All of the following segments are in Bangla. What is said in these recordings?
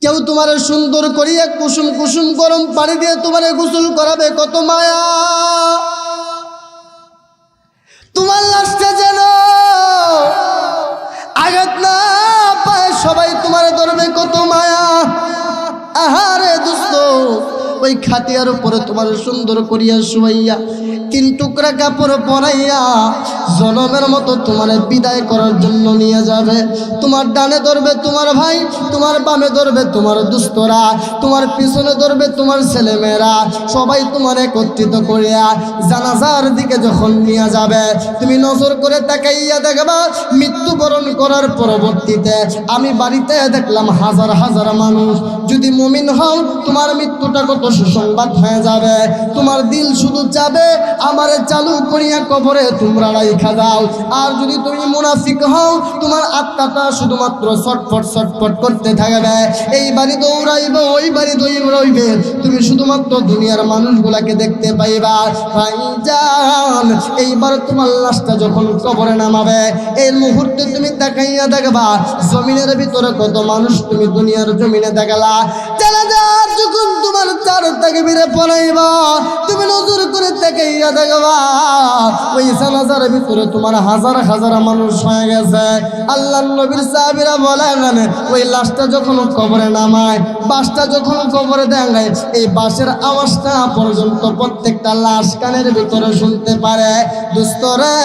কেউ তোমার সুন্দর করিয়া কুসুম কুসুম গরম পানি দিয়ে তোমার গোসল করাবে, কত মায়া। তোমার লাশটা যেন আঘাত না পায়, সবাই তোমার ধরবে, কত মায়া। আহারে দোস্ত, ওই খাটিয়ার উপরে তোমার সুন্দর করিয়া শুয়াইয়া 3 টুকরা কাপড় পরাইয়া জনমের মতো তোমার বিদায় করার জন্য নিয়ে যাবে। তোমার ডানে ধরবে তোমার ভাই, তোমার বামে ধরবে তোমার দুস্তরা, তোমার পিছনে ধরবে তোমার ছেলেমেয়েরা, সবাই তোমার একত্রিত করিয়া জানাজার দিকে যখন নিয়ে যাবে, তুমি নজর করে তাকাইয়া দেখবা মৃত্যুবরণ করার পরবর্তীতে আমি বাড়িতে দেখলাম হাজার হাজার মানুষ। যদি মুমিন হও তোমার মৃত্যুটা কত সুসংবাদ হয়ে যাবে। তোমার দিল শুধু যাবে আমারে চালু করিয়া কবরে তোমরা রাইখা দাও। আর যদি তুমি মুনাফিক হও তোমার আত্মাটা শুধুমাত্র ছটফট ছটফট করতে থাকবে, এই বাড়ি দৌড়াইবে ওই বাড়ি দৌড়াইবে, তুমি শুধুমাত্র দুনিয়ার মানুষগুলাকে দেখতে পাইবা। ভাইজান, এইবার তোমার লাশটা যখন কবরে নামাবে এই মুহূর্তে তুমি তাকাইয়া দেখবা জমিনের ভিতরে কত মানুষ তুমি দুনিয়ার জমিনে দেখলা। জানাজার যখন তোমার 4 তাকবীরে পড়াইবা তুমি নজর করে তাকাইয়া দেখবা ওই জানাজার ভিতরে তোমার হাজার হাজার মানুষ হয়ে গেছে। আল্লাহর নবীর সাহাবীরা বলেন ওই লাশটা যখন কবরে নামায়, বাসটা যখন কবরে দেয়, এই বাসের আওয়াজটা পর্যন্ত প্রত্যেকটা লাশ কানের ভিতরে শুনতে পারে। দোস্তরে,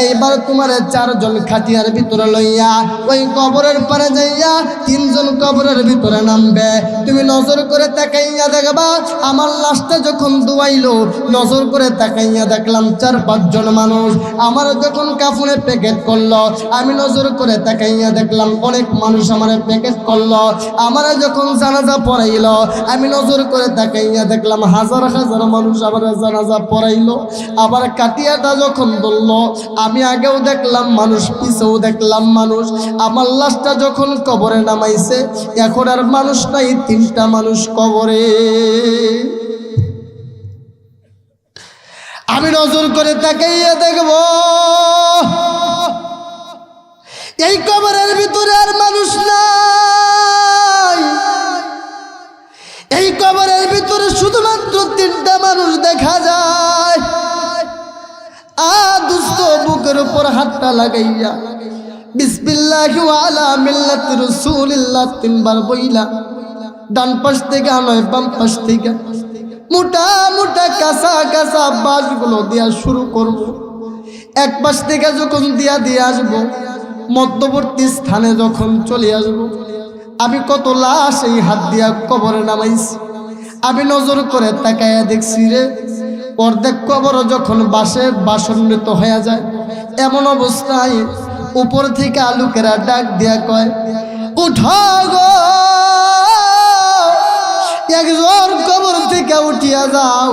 এইবার তোমার 4 জন খাটিয়ার ভিতরে লইয়া ওই কবরের পারে যাইয়া 3 জন কবরের ভিতরে নামবে। তুমি নজর করে তাকাইয়া দেখবা আমার লাশটা যখন দুয়াইলো, নজর করে তাকাইয়া দেখলাম 4-5 জন মানুষ। আমার যখন কাফনে প্যাকেট করলো আমি নজর করে তাকাইয়া দেখলাম অনেক মানুষ আমার প্যাকেট করলো। আমার যখন জানাজা পড়াইলো আমি নজর করে তাকাইয়া দেখলাম হাজার হাজার মানুষ আমার জানাজা পড়াইলো। আবার কাটিয়াটা যখন বললো আমি আগেও দেখলাম মানুষ, পিছেও দেখলাম মানুষ। আমার লাশটা যখন কবরে নামাইছে এখন আর মানুষ নাই, 3টা মানুষ কবরে। আমি নজর করে তাকাইয়া দেখব এই কবরের ভিতরে আর মানুষ নাই। এই কবরের ভিতরে শুধুমাত্র 3টা মানুষ দেখা যায়। দুস্থ বুকের উপর হাতটা লাগাইয়া বিসমিল্লাহি ওয়া আলা মিল্লাতি রাসূলিল্লাহ 3 বার বইলা ডান পাশ থেকে নয় বাম পাশ থেকে মোটা মোটা কাঁচা কাঁচা বাঁশগুলো দেওয়া শুরু করব। এক পাশ থেকে যখন দিয়ে আসবো মধ্যবর্তী স্থানে যখন চলে আসবো আমি কত লাশ এই হাত দিয়া কবরে নামাইছি। আমি নজর করে তাকায়া দেখছি রে অর্ধেক কবর যখন বাসন্বিত হয়ে যায় এমন অবস্থায় উপর থেকে লোকেরা ডাক দিয়া কয় উঠো গো, একজন কবর থেকে উঠিয়া যাও,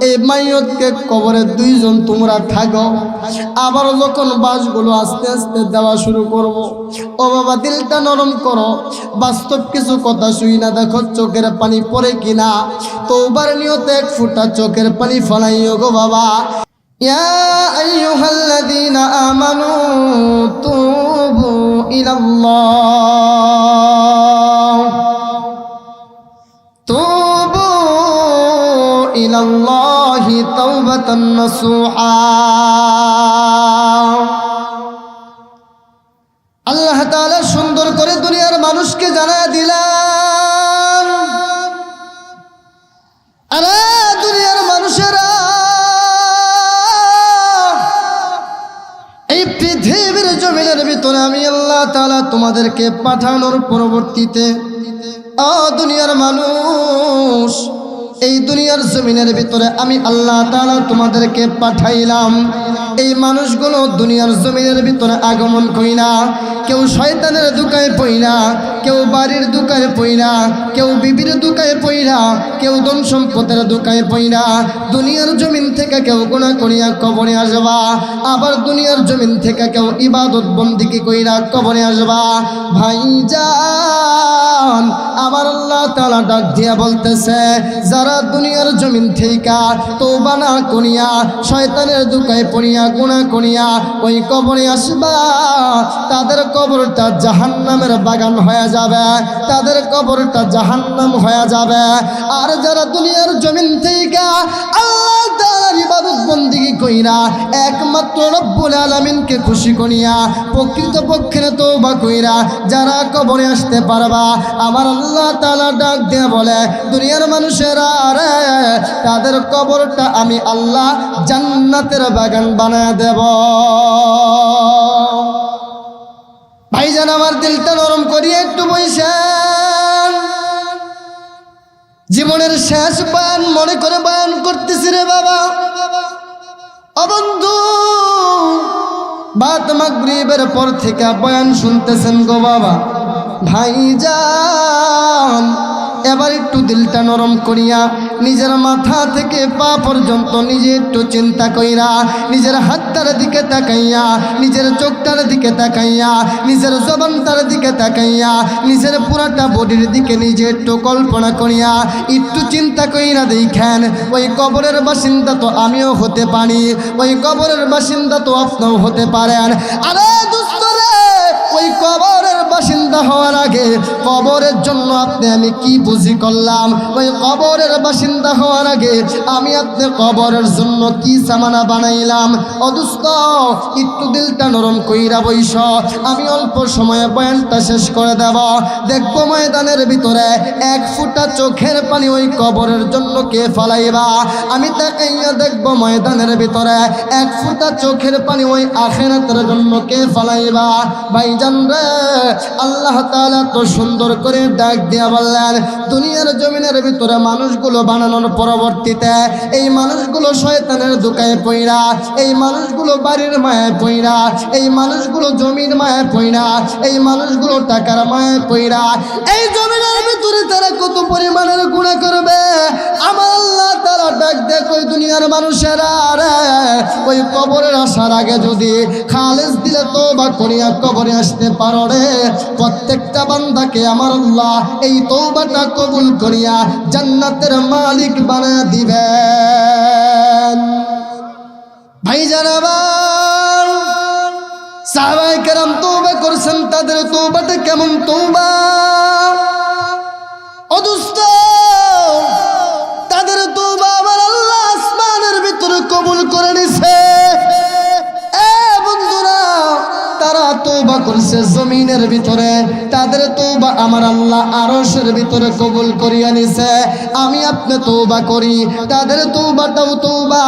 এই মাইয়তকে কবরে 2 জন তোমরা থাকো। আবার যখন বাঁশগুলো আস্তে আস্তে দেওয়া শুরু করব, ও বাবা দিলটা নরম করো, বাস্তব কিছু কথা শুই না, দেখো চোখের পানি পড়ে কিনা। তওবার নিয়তে 1 ফোঁটা চোখের পানি ফলাইও গো বাবা। ইয়া আইয়ুহাল্লাযীনা আমানু তুবু ইলাল্লাহ, তুবু ইলাল্লাহি তাওবাতান নাসুহা। আল্লাহ তাআলা সুন্দর করে দুনিয়ার মানুষকে জানায় দিলেন, আরে দুনিয়ার মানুষেরা, এই পৃথিবীর জমিনের ভিতরে আমি আল্লাহ তাআলা তোমাদেরকে পাঠানোর পরবর্তীতে দুনিয়ার মানুষ, এই দুনিয়ার জমিনের ভিতরে আমি আল্লাহ তাআলা তোমাদেরকে পাঠাইলাম। এই মানুষগুলো দুনিয়ার জমিনের ভিতরে আগমন কইনা, কেউ শয়তানের দুকায় পইনা, কেউ বাড়ির দুকায় পইনা, কেউ বিবির দুকায় পইনা, কেউ ধন সম্পদের দুকায় পইনা দুনিয়ার জমিন থেকে কেউ গুনাহ করিয়া কবরে আসবা। আবার দুনিয়ার জমিন থেকে কেউ ইবাদত বন্দেগী কইরা কবরে আসবা। ভাইজান, আমার আল্লাহ তাআলা ডাক দিয়া বলতেছে, যারা দুনিয়ার জমিন থেকে তওবা না করিয়া শয়তানের দুকায় পড়িয়া গুনাহ করিয়া ওই কবরে আসবা, তাদের কবরটা জাহান্নামের বাগান হয়ে যাবে, তাদের কবরটা জাহান্নাম হয়ে যাবে। আর যারা দুনিয়ার জমিন থেকে আল্লাহ তাআলার ইবাদত বন্দেগী কইরা একমাত্র রব্বুল আলামিনকে খুশি করিয়া প্রকৃতপক্ষে তওবা কইরা যারা কবরে আসতে পারবা, আমার আল্লাহ তাআলা ডাক দিয়ে বলে, দুনিয়ার মানুষেরা রে, তাদের কবরটা আমি আল্লাহ জান্নাতের বাগান বানায় দেব। ভাইজান, আমার দিলটা নরম করিয়ে একটু বইসেন। জীবনের শেষ বয়ান মনে করে বয়ান করতেছি রে বাবা। ও বন্ধু, বাদ মাগরিবের পর থেকে বয়ান শুনতেছেন গো বাবা। ভাইজান, এবার একটু দিলটা নরম করিয়া নিজের মাথা থেকে পা পর্যন্ত নিজে একটু চিন্তা কইরা, নিজের হাতটার দিকে তাকাইয়া, নিজের চোখটার দিকে তাকাইয়া, নিজের জবানটার দিকে তাকাইয়া, নিজের পুরাটা বডির দিকে নিজে একটু কল্পনা করিয়া একটু চিন্তা কইরা দেখেন, ওই কবরের বাসিন্দা তো আমিও হতে পারি, ওই কবরের বাসিন্দা তো আপনিও হতে পারেন। আরে দোস্ত রে, ওই কবরের বাসিন্দা হওয়ার আগে কবরের জন্য আপনি আমি কি বুঝি করলাম, ওই কবরের বাসিন্দা হওয়ার আগে আমি আপনি কবরের জন্য কি সামানা বানাইলাম। ও দোস্ত, একটু দিলটা নরম কইরা বইস, আমি অল্প সময়ে বয়ানটা শেষ করে দেব। দেখবো ময়দানের ভিতরে এক ফোঁটা চোখের পানি ওই কবরের জন্য কে ফালাইবা। আমি তাকাইয়া দেখবো ময়দানের ভিতরে এক ফোঁটা চোখের পানি ওই আখিরাতের জন্য কে ফালাইবা। ভাইজান রে, আল্লাহ তাআলা তো সুন্দর করে ডাক দিয়া বললেন, দুনিয়ার জমিনের ভিতরে মানুষগুলো বানানোর পরবর্তীতে এই মানুষগুলো শয়তানের দুকায় পইরা, এই মানুষগুলো বাড়ির মায়ায় পইরা, এই মানুষগুলো জমির মায়ায় পইরা, এই মানুষগুলো টাকার মায়ায় পইরা এই জমিনের ভিতরে তারা কত পরিমাণের গুনাহ করবে। আমার আল্লাহ তাআলা ডাক দেয়, ওই দুনিয়ার মানুষেরা রে, ওই কবরের আসার আগে যদি খালেস দিলে তওবা করিয়া কবরে আসতে পারো রে, প্রত্যেকটা বান্দাকে আমার আল্লাহ এই তওবাটা কবুল করিয়া জান্নাতের মালিক বানায় দিবেন। ভাইজান, আবার সাহাবায়ে কেরাম তওবা করছেন, তাদের তওবাটা কেমন তওবা? ও দোস্ত, তাদের তওবা আমার আল্লাহ আসমানের ভিতরে কবুল করে নিছে। তারা তওবা করছে জমিনের ভিতরে, তাদের তওবা আমার আল্লাহ আরশের ভিতরে কবুল করিয়া নিছে। আমি আপনি তওবা করি, তাদের তওবাটাও তওবা,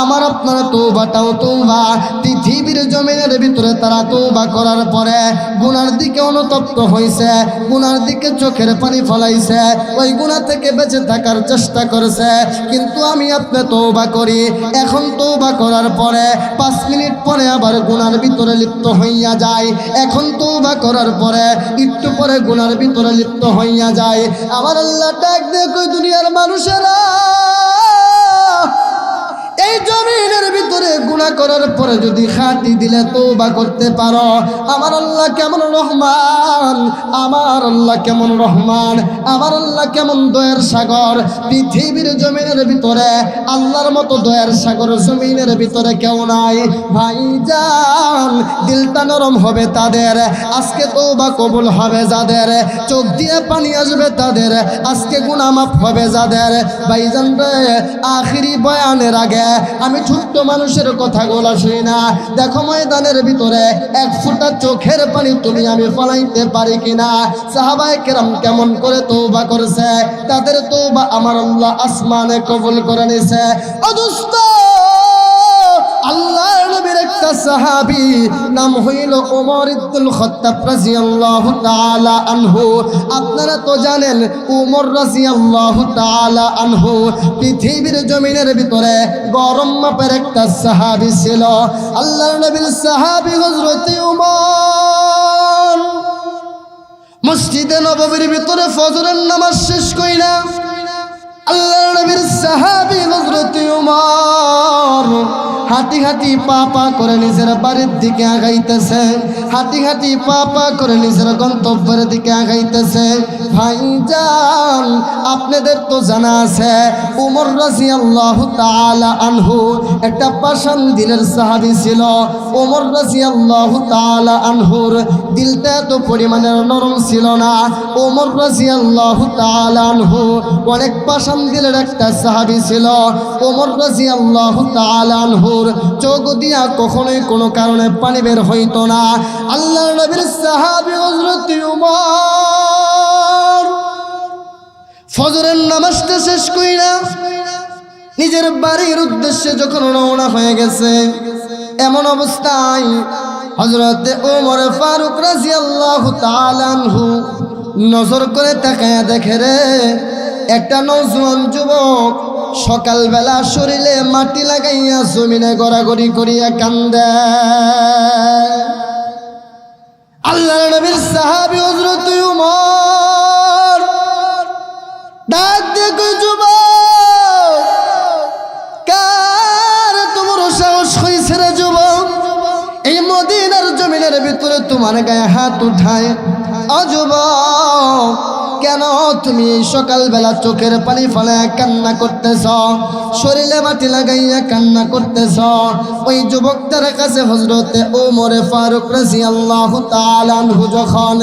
আমার আপনার তওবাটাও তওবা। পৃথিবীর জমিনের ভিতরে তারা তওবা করার পরে গুনার দিকে অনুতপ্ত হয়েছে, গুনার দিকে চোখের পানি ফলাইছে, ওই গুনাহ থেকে বেঁচে থাকার চেষ্টা করেছে। কিন্তু আমি আপনি তওবা করি, এখন তওবা করার পরে 5 মিনিট পরে আবার গুনার ভিতরে লিপ্ত হইয়া যায়, এখন তওবা করার পরে একটু পরে গুনার ভিতরে লিপ্ত হইয়া যায়। আমার আল্লাহ ডাক দেয়, কই দুনিয়ার মানুষেরা, এই জমিনের ভিতরে গুনাহ করার পরে যদি খাঁটি দিলে তওবা করতে পারো, আমার আল্লাহ কেমন রহমান, আমার আল্লাহ কেমন রহমান, আমার আল্লাহ কেমন দয়ার সাগর। পৃথিবীর জমিনের ভিতরে আল্লাহর মতো দয়ার সাগর জমিনের ভিতরে কেউ নাই। ভাইজান, দিলটা নরম হবে তাদের, আজকে তওবা কবুল হবে যাদের, চোখ দিয়ে পানি আসবে তাদের, আজকে গুনাহ মাফ হবে যাদের। ভাইজান রে, আখিরি বয়ানের আগে আমি ছোট্ট মানুষের কথাগুলো শুনি না। দেখো ময়দানের ভিতরে এক ফোঁটা চোখের পানি তুমি আমি ফলাইতে পারি কিনা। সাহাবায়ে কেরাম কেমন করে তওবা করেছে, তাদের তওবা আমার আল্লাহ আসমানে কবুল করে নিছে। ও দোস্ত, আল্লাহর নবীর একটা সাহাবী নাম হইল ওমর ইবনুল খাত্তাব রাদিয়াল্লাহু তাআলা আনহু। আপনারা তো জানেন ওমর রাদিয়াল্লাহু তাআলা আনহু পৃথিবীর জমিনের ভিতরে গরম মাপের একটা সাহাবী ছিল। আল্লাহর নবীর সাহাবী হযরত ওমর মসজিদে নববীর ভিতরে ফজরের নামাজ শেষ কইরা আল্লাহর নবীর সাহাবী হযরত উমর হাঁটি হাঁটি পা পা করে নিজের বাড়ির দিকে আগাইতেছে, হাঁটি হাঁটি পা পা করে নিজের গন্তব্যের দিকে আগাইতেছে। ভাইজান, আপনাদের তো জানা আছে উমর রাদিয়াল্লাহু তাআলা আনহু একটা পাষাণ দিলের সাহাবী ছিল। উমর রাদিয়াল্লাহু তাআলা আনহুর দিলটা এত পরিমাণের নরম ছিল না। উমর রাদিয়াল্লাহু তাআলা আনহু অনেক পাষাণ দিলের একটা সাহাবী ছিল। উমর রাদিয়াল্লাহু তাআলা আনহুর চোখ দিয়া কখনোই কোনো কারণে পানি বের হইতো না। আল্লাহর নবীর সাহাবী হযরত উমর ফজরের নামাজটা শেষ কইরা নিজের বাড়ির উদ্দেশ্যে যখন রওনা হয়ে গেছে, এমন অবস্থায় হযরত ওমর ফারুক রাদিয়াল্লাহু তাআলা আনহু নজর করে তাকায়া দেখে রে, একটা নওজোয়ান যুবক সকালবেলা শরীরে মাটি লাগাইয়া জমিনে গড়াগড়ি করিয়া কান্দে। আল্লাহর নবীর সাহাবী হযরত উমর ডাক দিয়ে কই, যুবক, কার তোমার সাহস হইছে রে যুবক, এই মদিনার জমিনের ভিতরে তোমার গায়ে হাত উঠায়? ও যুবক, কেন তুমি এই সকালবেলা চোখের পানি ফেলায় কান্না করতেছ, শরীরে মাটি লাগাইয়া কান্না করতেছ? ওই যুবকটার কাছে হযরতে ওমর ফারুক রাদিয়াল্লাহু তাআলা আনহু যখন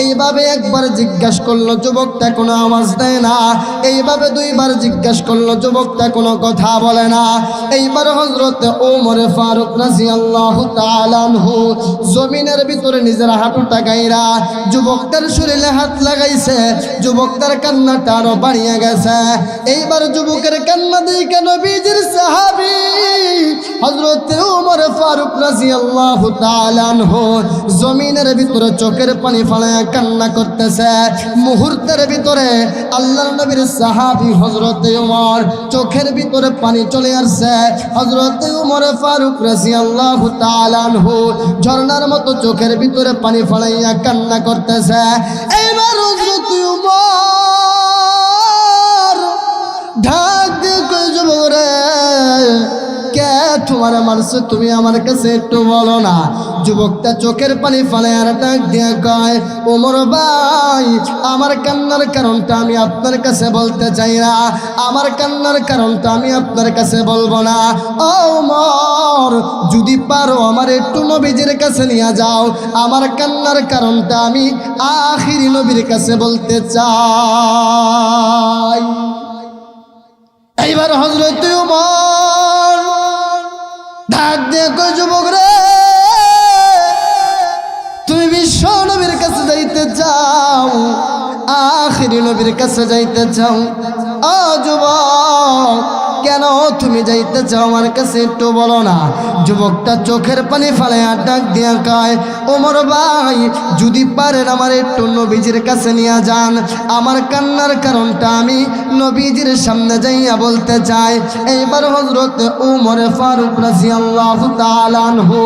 এইভাবে একবার জিজ্ঞাসা করলো, যুবকটা কোনো আওয়াজ দেয় না। এইভাবে দুইবার জিজ্ঞাসা করলো, যুবকটা কোনো কথা বলে না। এইবার হযরতে ওমর ফারুক রাদিয়াল্লাহু তাআলা আনহু জমিনের ভিতরে নিজের হাঁটুটা গাইরা যুবকটার শরীরে হাত লাগাইছে। যুবকটার কান্নাটা আরো বাড়িয়ে গেছে। এইবার যুবকের কান্না দেখে নবীজির সাহাবী হযরত ওমর ফারুক রাদিয়াল্লাহু তাআলা আনহু জমিনের ভিতরে চোখের পানি ফেলায় কান্না করতেছে। মুহূর্তের ভিতরে আল্লাহর নবীর সাহাবী হযরত ওমর চোখের ভিতরে পানি চলে আসছে। হযরত ওমর ফারুক রাদিয়াল্লাহু তাআলা আনহু ঝর্ণার মতো চোখের ভিতরে পানি ফেলাইয়া কান্না করতেছে। এইবার হযরত ওমর ঢাক দিয়ে কই, যুবক রে, কে তোমার মারছে, তুমি আমার কাছে একটু বলো না? যুবকটা চোখের পানি ফেলে আর ডাক দিয়ে কয়, ওমর ভাই, আমার কান্নার কারণটা আমি আপনার কাছে বলতে চাই না, আমার কান্নার কারণটা আমি আপনার কাছে বলবো না। ও ওমর, যদি পারো আমার একটু নবীজির কাছে নিয়ে যাও, আমার কান্নার কারণটা আমি আখিরি নবীর কাছে বলতে চাই। এইবার হযরত ওমর ডাক দিয়ে কয়, যুবক রে, তুমি বিশ্ব নবীর কাছে যাইতে চাও, আখিরি নবীর কাছে যাইতে চাও? ও যুবক, কেন তুমি যাইতে চাও আমার কাছে একটু বলো না? যুবকটা চোখের পানি ফেলে আর ডাক দিয়া কয়, ওমর ভাই, যদি পারেন আমার একটু নবীজির কাছে নিয়ে যান, আমার কান্নার কারণটা আমি নবীজির সামনে যাইয়া বলতে চাই। এইবার হযরত ওমর ফারুক রাদিয়াল্লাহু তাআলা আনহু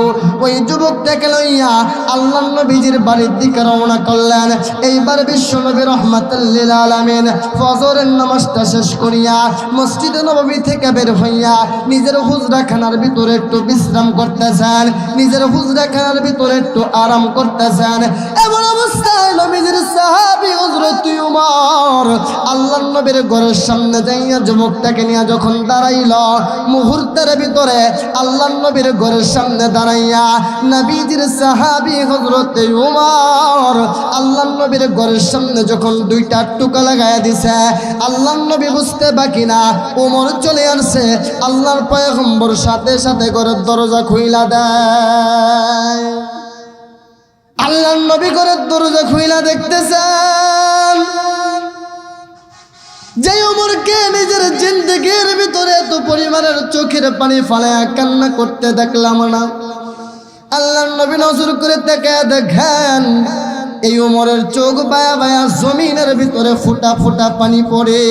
ওই যুবকটাকে লইয়া আল্লাহর নবীজির বাড়ির দিকে রওনা করলেন। এইবার বিশ্ব নবী রাহমাতুল লিল আলামিন ফজরের নামাজটা শেষ করিয়া মসজিদে নববী থেকে বের হইয়া নিজের হুজরাখানার ভিতরে একটু বিশ্রাম করতেছেন, নিজের হুজরাখানার ভিতরে একটু আরাম করতেছেন। এমন অবস্থায় নবীজির সাহাবী হযরত উমর আল্লাহর নবীর ঘরের সামনে যাইয়া যুবকটাকে নিয়ে যখন দাঁড়াইল, মুহূর্তের ভিতরে আল্লাহর নবীর ঘরের সামনে দাঁড়াইয়া নবীজির সাহাবী হযরত উমর আল্লাহর নবীর ঘরের সামনে যখন দুইটা টুকা লাগাইয়া দিছে, আল্লাহর নবী বুঝতে বাকি না উমর চলে আসছে। আল্লাহর পয়গম্বর সাথে সাথে ঘরের দরজা খুইলা দেয়। আল্লাহর নবী ঘরের দরজা খুইলা দেখতেছেন যে উমরকে নিজের জিন্দেগির ভিতরে এত পরিমাণের চোখের পানি ফালায়া কান্না করতে দেখলাম না। আল্লাহর নবী নজর করে তাকায় দেখেন এই উমরের চোখ বায়া বায়া জমিনের ভিতরে ফুটা ফুটা পানি পড়ে।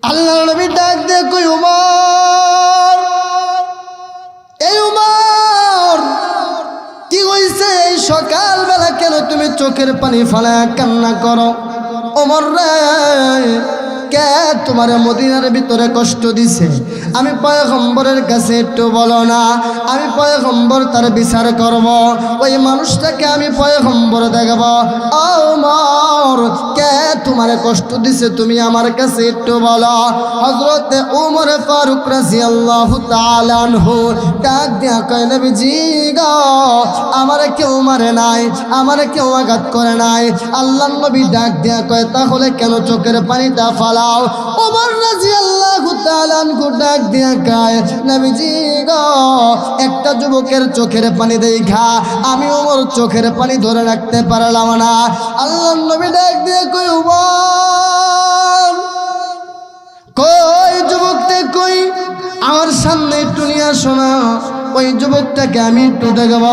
আল্লাহর নবী ডাক দিয়ে কই, উমর, এই উমর, কি হইছে? এই সকালবেলা কেন তুমি চোখের পানি ফেলায়া কান্না করো? ওমর রে, কে তোমার মদিনার ভিতরে কষ্ট দিছে? আমি পয়গম্বরের কাছে একটু বলো না, আমি পয়গম্বর তার বিচার করব। ওই মানুষটাকে আমি পয়গম্বর দেখব। ও ওমর, কে তোমার কষ্ট দিছে তুমি আমার কাছে একটু বলো। হযরতে ওমর ফারুক রাদিয়াল্লাহু তাআলা আনহু ডাক দিয়া কয়, নবীজি গো, আমারে কেউ মারে নাই, আমারে কেউ আঘাত করে নাই। আল্লাহর নবী ডাক দিয়া কয়, তাহলে কেন চোখের পানিটা ফালাও? ওমর রাদিয়াল্লাহু তাআলা আনহু ডাক দিয়া কয়, নবীজি গো, একটা যুবকের চোখের পানি দেখা আমি ওমর চোখের পানি ধরে রাখতে পারলাম না। আল্লাহর নবী ডাক দিয়া কয়, ওমর কই যুবকটা কই? আমার সামনে একটু নিয়ে আসো না। ওই যুবকটাকে আমি একটু দেখব,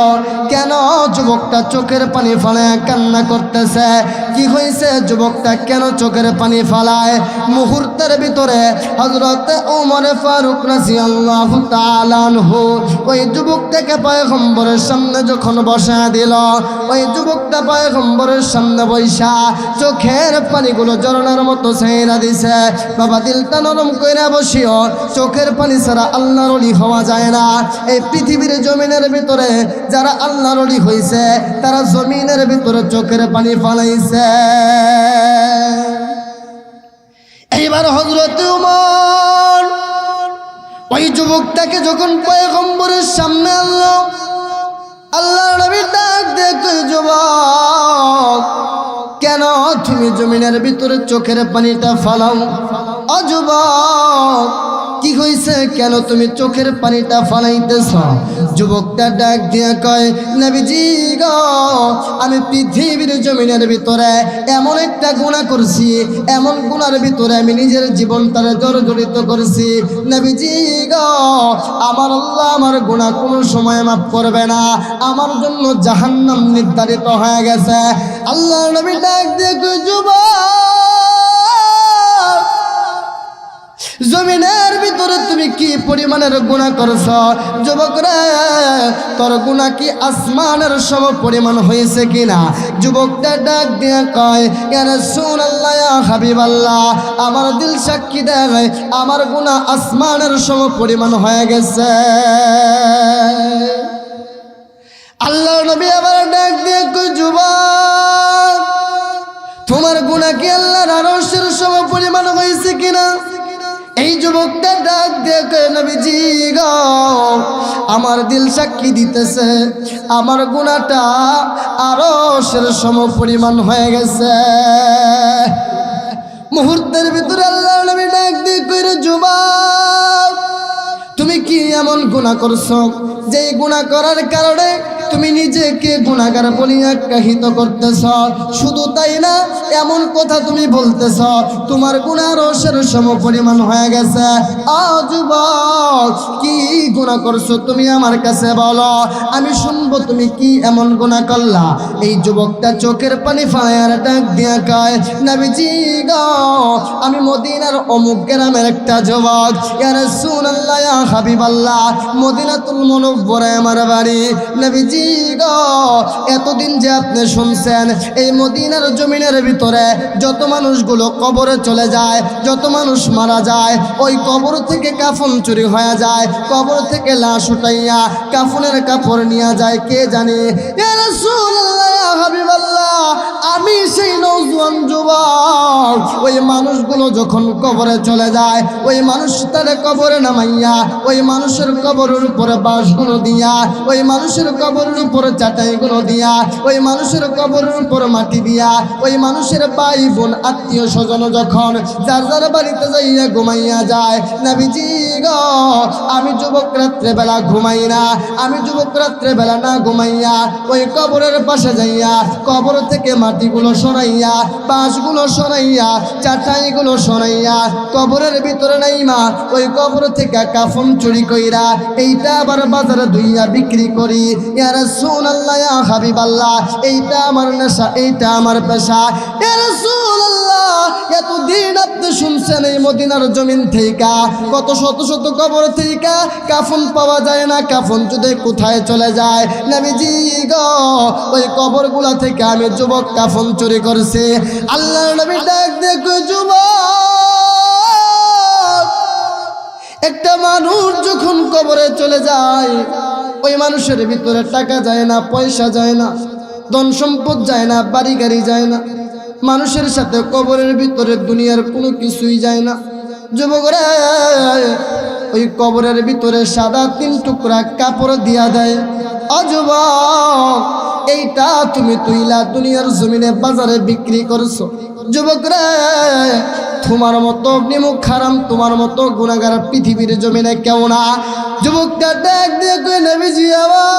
কেন যুবকটা চোখের পানি ফালায় কান্না করতেছে? কি হয়েছে যুবকটা কেন চোখের পানি ফালায়? মুহূর্তের ভিতরে হযরতে ওমর ফারুক রাদিয়াল্লাহু তাআলা আনহু ওই যুবকটাকে পয়গম্বরের সামনে যখন বসা দিল, ওই যুবকটা পয়গম্বরের সামনে বৈশা চোখের পানিগুলো ঝরনার মতো ছেড়া দিছে। বাবা, দিলটা নরম কইরা বসিও, চোখের পানি ছাড়া আল্লাহর ওলি হওয়া যায় না। এই পৃথিবীর জমিনের ভিতরে যারা আল্লাহর ওলি হইছে তারা জমিনের ভিতরে চোখের পানি ফালাইছে। এইবার হযরত ওমর ওই যুবকটাকে যখন পয়গম্বরের সামনে আনলো, আল্লাহর নবী ডাক দিয়ে কই, যুবক কেন তুমি জমিনের ভিতরে চোখের পানিটা ফালাও? ও যুবক, কি হইছে? কেন তুমি চোখের পানিটা ফালাইতেছ? যুবকটা ডাক দিয়া কয়, নবীজি গো, আমি পৃথিবীর জমিনের ভিতরে এমন একটা গুনাহ করছি, এমন গুনার ভিতরে আমি নিজের জীবনটারে জর্জরিত করছি। নবীজি গো, আমার আল্লাহ আমার গুনাহ কোনো সময় মাফ করবে না, আমার জন্য জাহান্নাম নির্ধারিত হয়ে গেছে। আল্লাহ নবী ডাক দিয়ে কয়, যুবক জমিনের ভিতরে তুমি কি পরিমাণের গুনাহ করছ? যুবক রে, তোর গুনাহ কি আসমানের সম পরিমাণ হয়েছে কিনা? যুবকটা ডাক দিয়ে কয়, ইয়া রাসূলুল্লাহ, ইয়া হাবিবাল্লাহ, আমার দিল সাক্ষী দেয় আমার গুনাহ আসমানের সম পরিমাণ হয়ে গেছে। আল্লাহর নবী আবার ডাক দিয়ে কয়, যুবক তোমার গুনাহ কি আল্লাহর আরশের সম পরিমাণ হয়েছে কিনা? এই যুবকটা ডাক দিয়ে কয়, নবীজি গো, আমার দিল সাক্ষী দিতেছে আমার গুনাহটা আরশের সম পরিমাণ হয়ে গেছে। মুহূর্তের ভিতরে আল্লাহর নবী ডাক দিয়ে কয়, যুবক তুমি কি এমন গুনাহ করছো যে গুনাহ করার কারণে তুমি নিজেকে গুনাহগার বলিয়া আখ্যায়িত করতেছ? শুধু তাই না, এমন কথা তুমি বলতেছ তোমার গুনাহ আরশের সম পরিমাণ হয়ে গেছে। ও যুবক, কি গুনাহ করছো তুমি আমার কাছে বলো, আমি শুনবো তুমি কি এমন গুনাহ করলা। এই যুবকটা চোখের পানি ফায়ার ডাক দিয়া কয়, নবীজি গো, আমি মদিনার অমুক গ্রামের একটা যুবক। ইয়া রাসূলুল্লাহ, ইয়া হাবিবাল্লাহ, মদিনাতুল মুনাওয়ারায় আমার বাড়ি। নবীজি গো, এতদিন যে আপনি শুনছেন এই মদিনার জমিনের ভিতরে যত মানুষগুলো কবরে চলে যায়, যত মানুষ মারা যায়, ওই কবর থেকে কাফন চুরি হয়ে যায়, কবর থেকে লাশ উঠাইয়া কাফনের কাপড় নিয়ে যায় কে জানে? ইয়া রাসূলুল্লাহ, ইয়া হাবিবাল্লাহ, আমি সেই নওজোয়ান যুবক। ওই মানুষগুলো যখন কবরে চলে যায়, ওই মানুষটারে কবরে নামাইয়া ওই মানুষের কবরের উপরে বাঁশগুলো দিয়া, ওই মানুষের কবরের উপরে চাটাইগুলো দিয়া, ওই মানুষের কবরের উপর মাটি দিয়া, ওই মানুষের ভাই বোন আত্মীয় স্বজন যখন যার যার বাড়িতে যাইয়া ঘুমাইয়া যায়, নবীজি গো, আমি যুবক রাত্রে বেলা ঘুমাই না, আমি যুবক রাত্রে বেলা না ঘুমাইয়া ওই কবরের পাশে যাইয়া কবর থেকে মাটিগুলো সরাইয়া, বাঁশগুলো সরাইয়া, চাটাইগুলো সরাইয়া কবরের ভিতরে নাইমা ওই কবর থেকে কাফন চুরি কইরা এইটা আবার বাজারে দুইয়া বিক্রি করি। ইয়া রাসূলুল্লাহ, ইয়া হাবিবাল্লাহ, এইটা আমার নেশা, এইটা আমার পেশা। ইয়া রাসূলুল্লাহ, এতদিন আপনি শুনছেন এই মদিনার জমিন থেকে কত শত শত কবর থেকে কাফন পাওয়া যায় না, কাফন যদি কোথায় চলে যায়? নবীজি গো, ওই কবরগুলা থেকে আমি যুবক কাফন চুরি করছি। আল্লাহর নবী ডাক দিয়ে কয়, যুবক একটা মানুষ যখন কবরে চলে যায়, ওই মানুষের ভিতরে টাকা যায় না, পয়সা যায় না, ধন সম্পদ যায় না, বাড়ি গাড়ি যায় না। মানুষের সাথে কবরের ভিতরে দুনিয়ার কোনো কিছুই যায় না। যুবকরা, ওই কবরের ভিতরে সাদা 3 টুকরা কাপড় দিয়া দেয়। যুবক, এইটা তুমি তুইলা দুনিয়ার জমিনে বাজারে বিক্রি করছো। যুবকরা, তোমার মতো নিমুখ হারাম, তোমার মতো গুনাহগার পৃথিবীর জমিনে কেউ না। যুবকটা ডাক দিয়ে কই, নবীজি আমার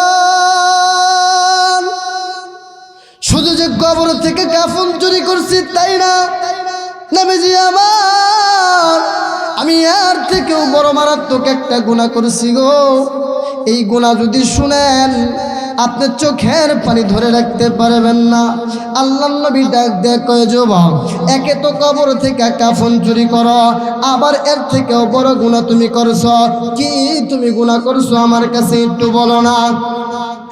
শুধু যে কবর থেকে কাফন চুরি করছি তাই না, নবীজি আমার আমি আর থেকেও বড় মারাত্মক একটা গুনাহ করছি গো। এই গুনাহ যদি শুনেন আপনি চোখের পানি ধরে রাখতে পারবেন না। আল্লাহর নবী ডাক দিয়ে কয়, যুবক, একে তো কবর থেকে কাফন চুরি করো, আবার এর থেকেও বড় গুনাহ তুমি করছো। কি তুমি গুনাহ করছো আমার কাছে একটু বলো না।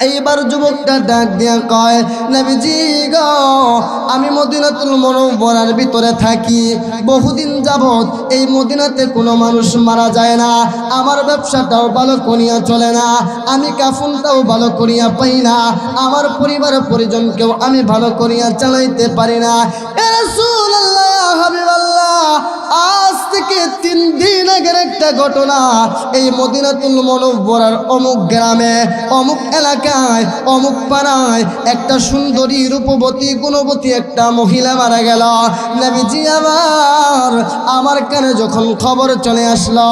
এইবার যুবকটা ডাক দিয়া কয়, নবীজি গো, আমি মদিনাতুল মুনাওয়ারার ভিতরে থাকি, বহুদিন যাবত এই মদিনাতে কোনো মানুষ মারা যায় না, আমার ব্যবসাটাও ভালো করিয়া চলে না, আমি কাফনটাও ভালো করিয়া পাই না, আমার পরিবার পরিজনকেও আমি ভালো করিয়া চালাইতে পারি না। এ রাসূলুল্লাহ, ইয়া হাবিবাল্লাহ, আজ থেকে 3 দিন আগের একটা ঘটনা। এই মদিনাতুল মুনাওয়ারার অমুক গ্রামে, অমুক এলাকায়, অমুক পাড়ায় একটা সুন্দরী, রূপবতী, গুণবতী একটা মহিলা মারা গেল। নবীজি আমার কানে যখন খবর চলে আসলো,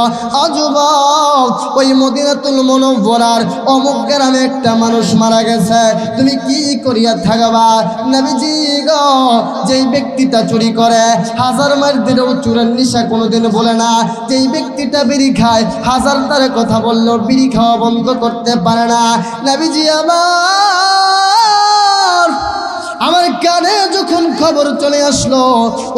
যুবক, ওই মদিনাতুল মুনাওয়ারার অমুক গ্রামে একটা মানুষ মারা গেছে, তুমি কি করিয়া থাকবা? নবীজি গো, যেই ব্যক্তিটা চুরি করে 1000 মার দিলেও চুরের নিশা কোনোদিন বলে না, যেই ব্যক্তিটা বিড়ি খায় 1000 তারে কথা বললেও বিড়ি খাওয়া বন্ধ করতে পারে না। নবীজি আমার কানে যখন খবর চলে আসলো,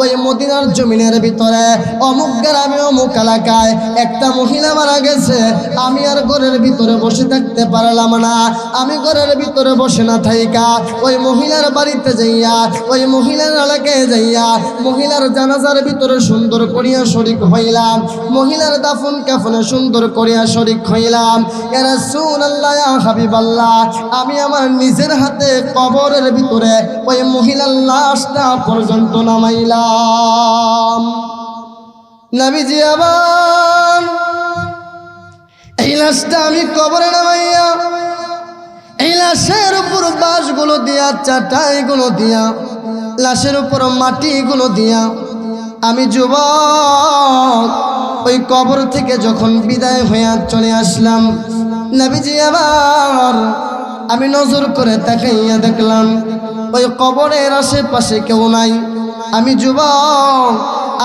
ওই মদিনার জমিনের ভিতরে অমুক গ্রামে, অমুক এলাকায় একটা মহিলা মারা গেছে, আমি আর ঘরের ভিতরে বসে থাকতে পারলাম না। আমি ঘরের ভিতরে বসে না থাইকা ওই মহিলার বাড়িতে যাইয়া, ওই মহিলার এলাকায় যাইয়া মহিলার জানাজার ভিতরে সুন্দর করিয়া শরীক হইলাম, মহিলার দাফন কাফনে সুন্দর করিয়া শরীক হইলাম। ইয়া রাসূলুল্লাহ, ইয়া হাবিবাল্লাহ, আমি আমার নিজের হাতে কবরের ভিতরে ওই মহিলার লাশটা পর্যন্ত নামাইলাম। নবীজি আবার এই লাশটা আমি কবরে নামাইয়া, এই লাশের উপর বাঁশগুলো দিয়া, চাটাইগুলো দিয়া, লাশের উপর মাটিগুলো দিয়া আমি যুবক ওই কবর থেকে যখন বিদায় হইয়া চলে আসলাম, নবীজি আবার আমি নজর করে তাকাইয়া দেখলাম ওই কবরের আশেপাশে কেউ নাই। আমি যুবক,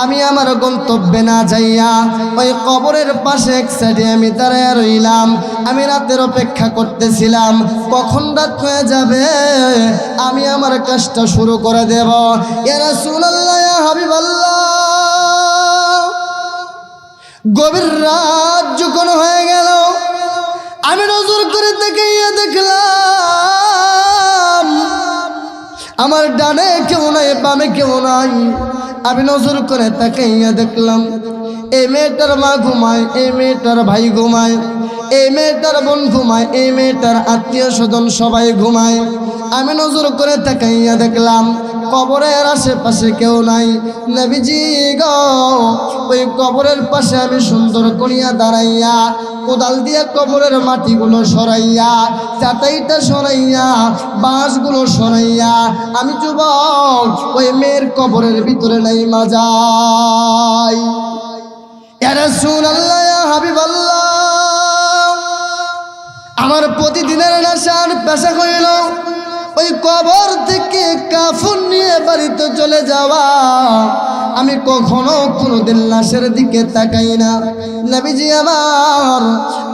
আমি আমার গন্তব্যে না যাইয়া ওই কবরের পাশে এক সাইডে আমি দাঁড়ায় রইলাম। আমি রাতের অপেক্ষা করতেছিলাম, কখন রাত হয়ে যাবে আমি আমার কাজটা শুরু করে দেব। ইয়া রাসূলুল্লাহ, ইয়া হাবিবাল্লাহ, গভীর রাত যখন হয়ে গেল, আমি নজর করে তাকাইয়া দেখলাম আমার ডানে কেউ নাই, বামে কেউ নাই। আমি নজর করে তাকাইয়া দেখলাম এই মেয়েটার মা ঘুমায়, এই মেয়েটার ভাই ঘুমায়, এই মেয়েটার বোন ঘুমায়, এই মেয়েটার আত্মীয় স্বজন সবাই ঘুমায়। আমি নজর করে তাকাইয়া দেখলাম কবরের আশেপাশে কেউ নাই। নবীজি গো, ওই কবরের পাশে আমি সুন্দর করিয়া দাঁড়াইয়া কোদাল দিয়া কবরের মাটিগুলো সরাইয়া, চাটাইটা সরাইয়া, বাঁশগুলো সরাইয়া আমি যুবক ওই মেয়ের কবরের ভিতরে নাই মাজাই। ইয়া রাসূলুল্লাহ, ইয়া হাবিবাল্লাহ, আমার প্রতিদিনের নেশার পেশা হইল ওই কবর থেকে কাফন নিয়ে বাড়িতে চলে যাওয়া। আমি কখনো কোনোদিন লাশের দিকে তাকাই না। নবীজি আমার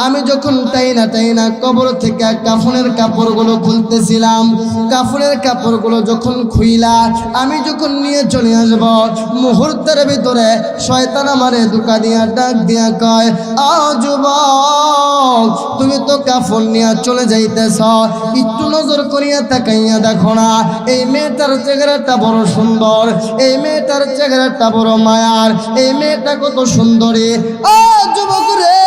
আমি যখন টাইনা কবর থেকে কাফনের কাপড়গুলো খুলতেছিলাম, কাফনের কাপড়গুলো যখন খুইলা আমি যখন নিয়ে চলে আসব, মুহূর্তের ভিতরে শয়তান আমারে ধোঁকা দিয়া ডাক দিয়া কয়, যুবক, তুমি তো কাফন নিয়ে চলে যাইতেছ, একটু নজর করিয়া তাকাইয়া দেখো না, এই মেয়েটার চেহারাটা বড় সুন্দর, এই মেয়েটার চেহারাটা বড় মায়ার, এই মেয়েটা কত সুন্দরী। যুবক রে,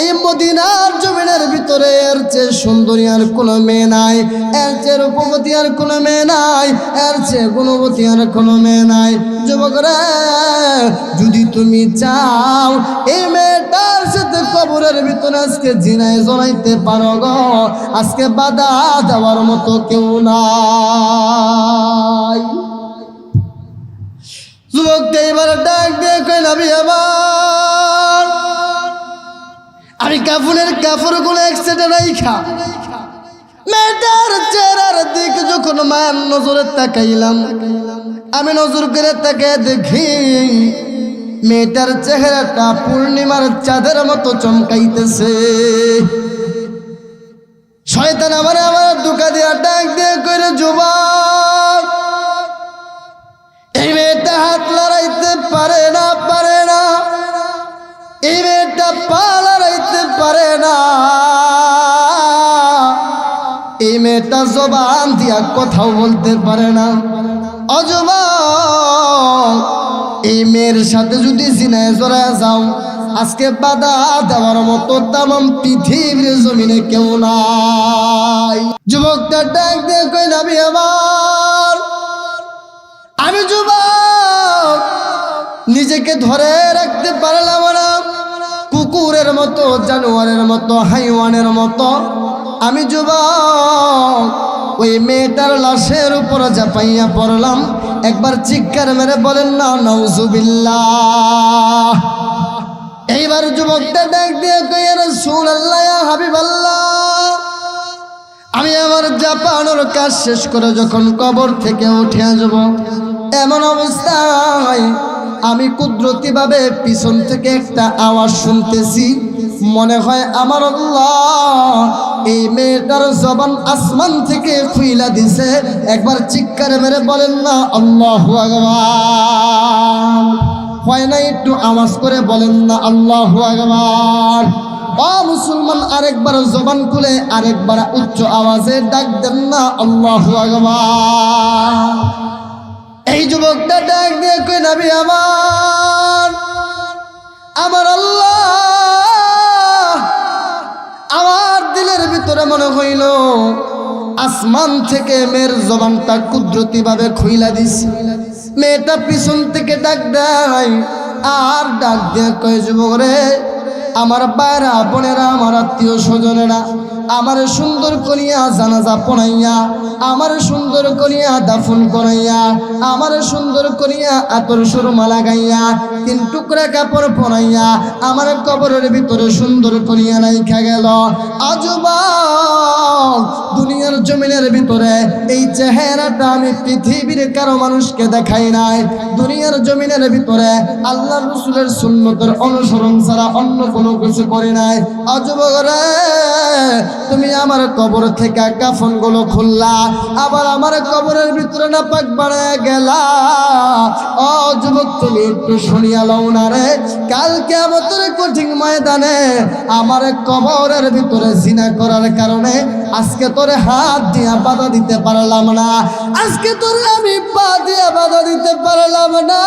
এই মদিনার জমিনের ভিতরে এর চেয়ে সুন্দরী আর কোনো মেয়ে নাই, এর চেয়ে রূপবতী আর কোনো মেয়ে নাই, এর চেয়ে গুণবতী আর কোনো মেয়ে নাই। যুবকরা, যদি তুমি চাও এই মেয়েটার সাথে কবরের ভিতরে আজকে জিনায় জড়াইতে পারো গো, আজকে বাধা দেওয়ার মতো কেউ নাই। যুবকটা এবার ডাক দিয়ে কই, নবী আমার, আমি কাফনের কাপড়গুলো একসাথে রাইখা মেয়েটার চেহারার দিকে যখন মায়ের নজরে তাকাইলাম, আমি নজর করে তাকে দেখি মেয়েটার চেহারাটা পূর্ণিমার চাঁদের মতো চমকাইতেছে। শয়তান আমার ধোঁকা দিয়া ডাক দিয়ে কইরে, যুবক, এই মেয়েটা হাত লড়াইতে পারে না, এই মেয়েটা পা লড়াইতে পারে না, এই মেয়েটা জবান দিয়া কথাও বলতে পারে না। ও যুবক, এই মেয়ের সাথে যদি জিনায় জড়ায় যাও, আজকে বাধা দেওয়ার মতো তামাম পৃথিবীর জমিনে কেউ নাই। যুবকটা ডাক দিয়ে কই, নবী আমার, আমি যুবক নিজেকে ধরে রাখতে পারলাম না, কুকুরের মতো, জানোয়ারের মতো, হাইওয়ানের মতো আমি যুবক ওই মেয়েটার লাশের উপর ঝাঁপাইয়া পড়লাম। একবার চিৎকার মেরে বলেন না নাউজুবিল্লাহ। এইবার যুবকটা ডাক দিয়ে কই, ইয়া রাসূলুল্লাহ, ইয়া হাবিবাল্লাহ, আমি আমার জাপানোর কাজ শেষ করে যখন কবর থেকে উঠে আসব, এমন অবস্থায় আমি কুদরতিভাবে পিছন থেকে একটা আওয়াজ শুনতেছি। মনে হয় আমার আল্লাহ এই মেয়েটার জবান আসমান থেকে খুইলা দিছে। একবার চিৎকার মেরে বলেন না আল্লাহু আকবার। হয় না একটু আওয়াজ করে বলেন না আল্লাহু আকবার। ও মুসলমান, আরেকবার জবান খুলে আরেকবার উচ্চ আওয়াজে ডাক দেন না আল্লাহু আকবার। এই যুবকটা ডাক দিয়ে কই, নবী আমার আল্লাহ, আমার দিলের ভিতরে মনে হইল আসমান থেকে মেয়ের জবানটা কুদরতিভাবে খুইলা দিছি। মেয়েটা পিছন থেকে ডাক দেয় আর ডাক দিয়ে কই, যুবক রে, আমার বাইরা বোনেরা, আমার আত্মীয় স্বজনেরা আমার সুন্দর করিয়া জানাজা পড়াইয়া, আমার সুন্দর করিয়া দাফন করাইয়া, আমার সুন্দর করিয়া আতর সুরমা লাগাইয়া, 3 টুকরা কাপড় পরাইয়া আমার কবরের ভিতরে সুন্দর করিয়া রাইখা গেল। যুবক, দুনিয়ার জমিনের ভিতরে এই চেহারাটা আমি পৃথিবীর কারো মানুষকে দেখাই নাই। দুনিয়ার জমিনের ভিতরে আল্লাহর রাসূলের সুন্নতের অনুসরণ ছাড়া অন্য কোনো কিছু করি নাই। যুবক রে, তুমি আমার কবর থেকে কাফনগুলো খুললা, আবার আমার কবরের ভিতরে নাপাক বানায় গেলা। ও যুবক, তুমি একটু শুনিয়া লও না রে, কাল কিয়ামতের কঠিন ময়দানে আমার কবরের ভিতরে জিনা করার কারণে আজকে তোরে হাত দিয়া বাধা দিতে পারলাম না, আজকে তোরে আমি পা দিয়া বাধা দিতে পারলাম না,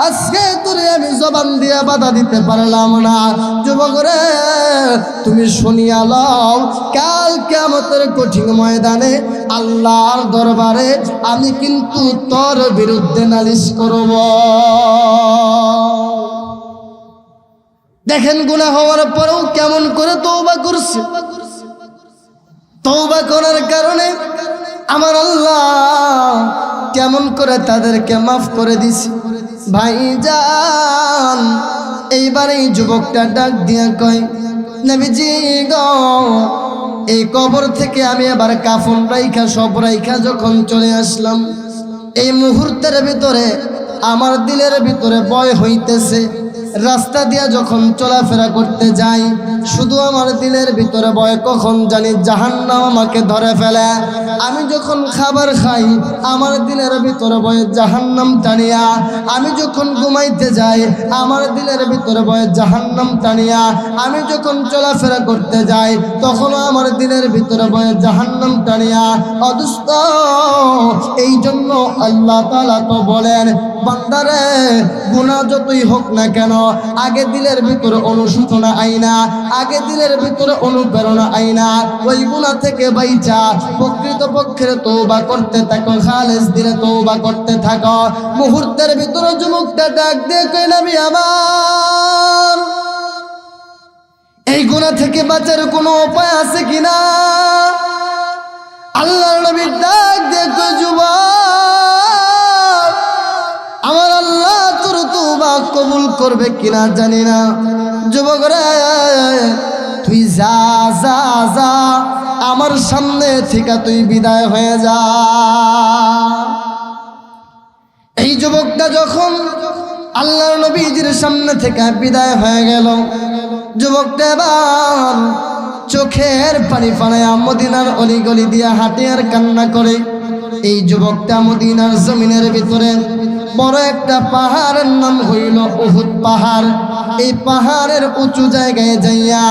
আজকে তোরে আমি জবান দিয়া বাধা দিতে পারলাম না। যুবক রে, তুমি শুনিয়া লও, কাল কিয়ামতের কঠিন ময়দানে আল্লাহর দরবারে আমি কিন্তু তোর বিরুদ্ধে নালিশ করব। দেখেন, গুনাহ হওয়ার পরেও কেমন করে তওবা করছে। তওবা করার কারণে আমার আল্লাহ কেমন করে তাদেরকে মাফ করে দিছে। ভাইজান, এইবার এই যুবকটা ডাক দিয়া কয়, নবীজি গো, এই কবর থেকে আমি আবার কাফন রাইখা সব রাইখা যখন চলে আসলাম, এই মুহূর্তের ভিতরে আমার দিলের ভিতরে ভয় হইতেছে। রাস্তা দিয়া যখন চলাফেরা করতে যাই, শুধু আমার দিলের ভিতরে ভয় কখন জানি জাহান্নাম আমাকে ধরে ফেলে। আমি যখন খাবার খাই, আমার দিলের ভিতরে ভয় জাহান্নাম টানিয়া, আমি যখন ঘুমাইতে যাই, আমার দিলের ভিতরে ভয় জাহান্নাম টানিয়া, আমি যখন চলাফেরা করতে যাই, তখনও আমার দিলের ভিতরে ভয় জাহান্নাম টানিয়া। অদুস্ত, এই জন্য আল্লাহ তাআলা তো বলেন, বান্দারে গুনাহ যতই হোক না কেন, আগে দিলের ভিতরে অনুশোচনা আইনা, আগে দিলের ভিতরে অনুপ্রেরণা আইনা, ওই গুনাহ থেকে বাইচা প্রকৃতপক্ষে তওবা করতে থাকো, খালেস দিলে তওবা করতে থাকো। মুহূর্তের ভিতরে যুবকটা ডাক দিয়ে কই, নবী আমার, এই গুনাহ থেকে বাঁচার কোনো উপায় আছে কিনা? আল্লাহর নবী ডাক দিয়ে কই, যুবক, আমার আল্লাহ তোর তওবা কবুল করবে কিনা জানি না। যুবক রে, তুই যা যা যা, আমার সামনে থেকে তুই বিদায় হয়ে যা। এই যুবকটা যখন আল্লাহর নবীজির সামনে থেকে বিদায় হয়ে গেল, যুবকটা এবার চোখের পানি ফালায়া মদিনার অলিগলি দিয়া হাঁটে আর কান্না করে। এই যুবকটা মদিনার জমিনের ভিতরে বড় একটা পাহাড়ের নাম হইল উহুদ পাহাড়। এই পাহাড়ের উঁচু জায়গায় যাইয়া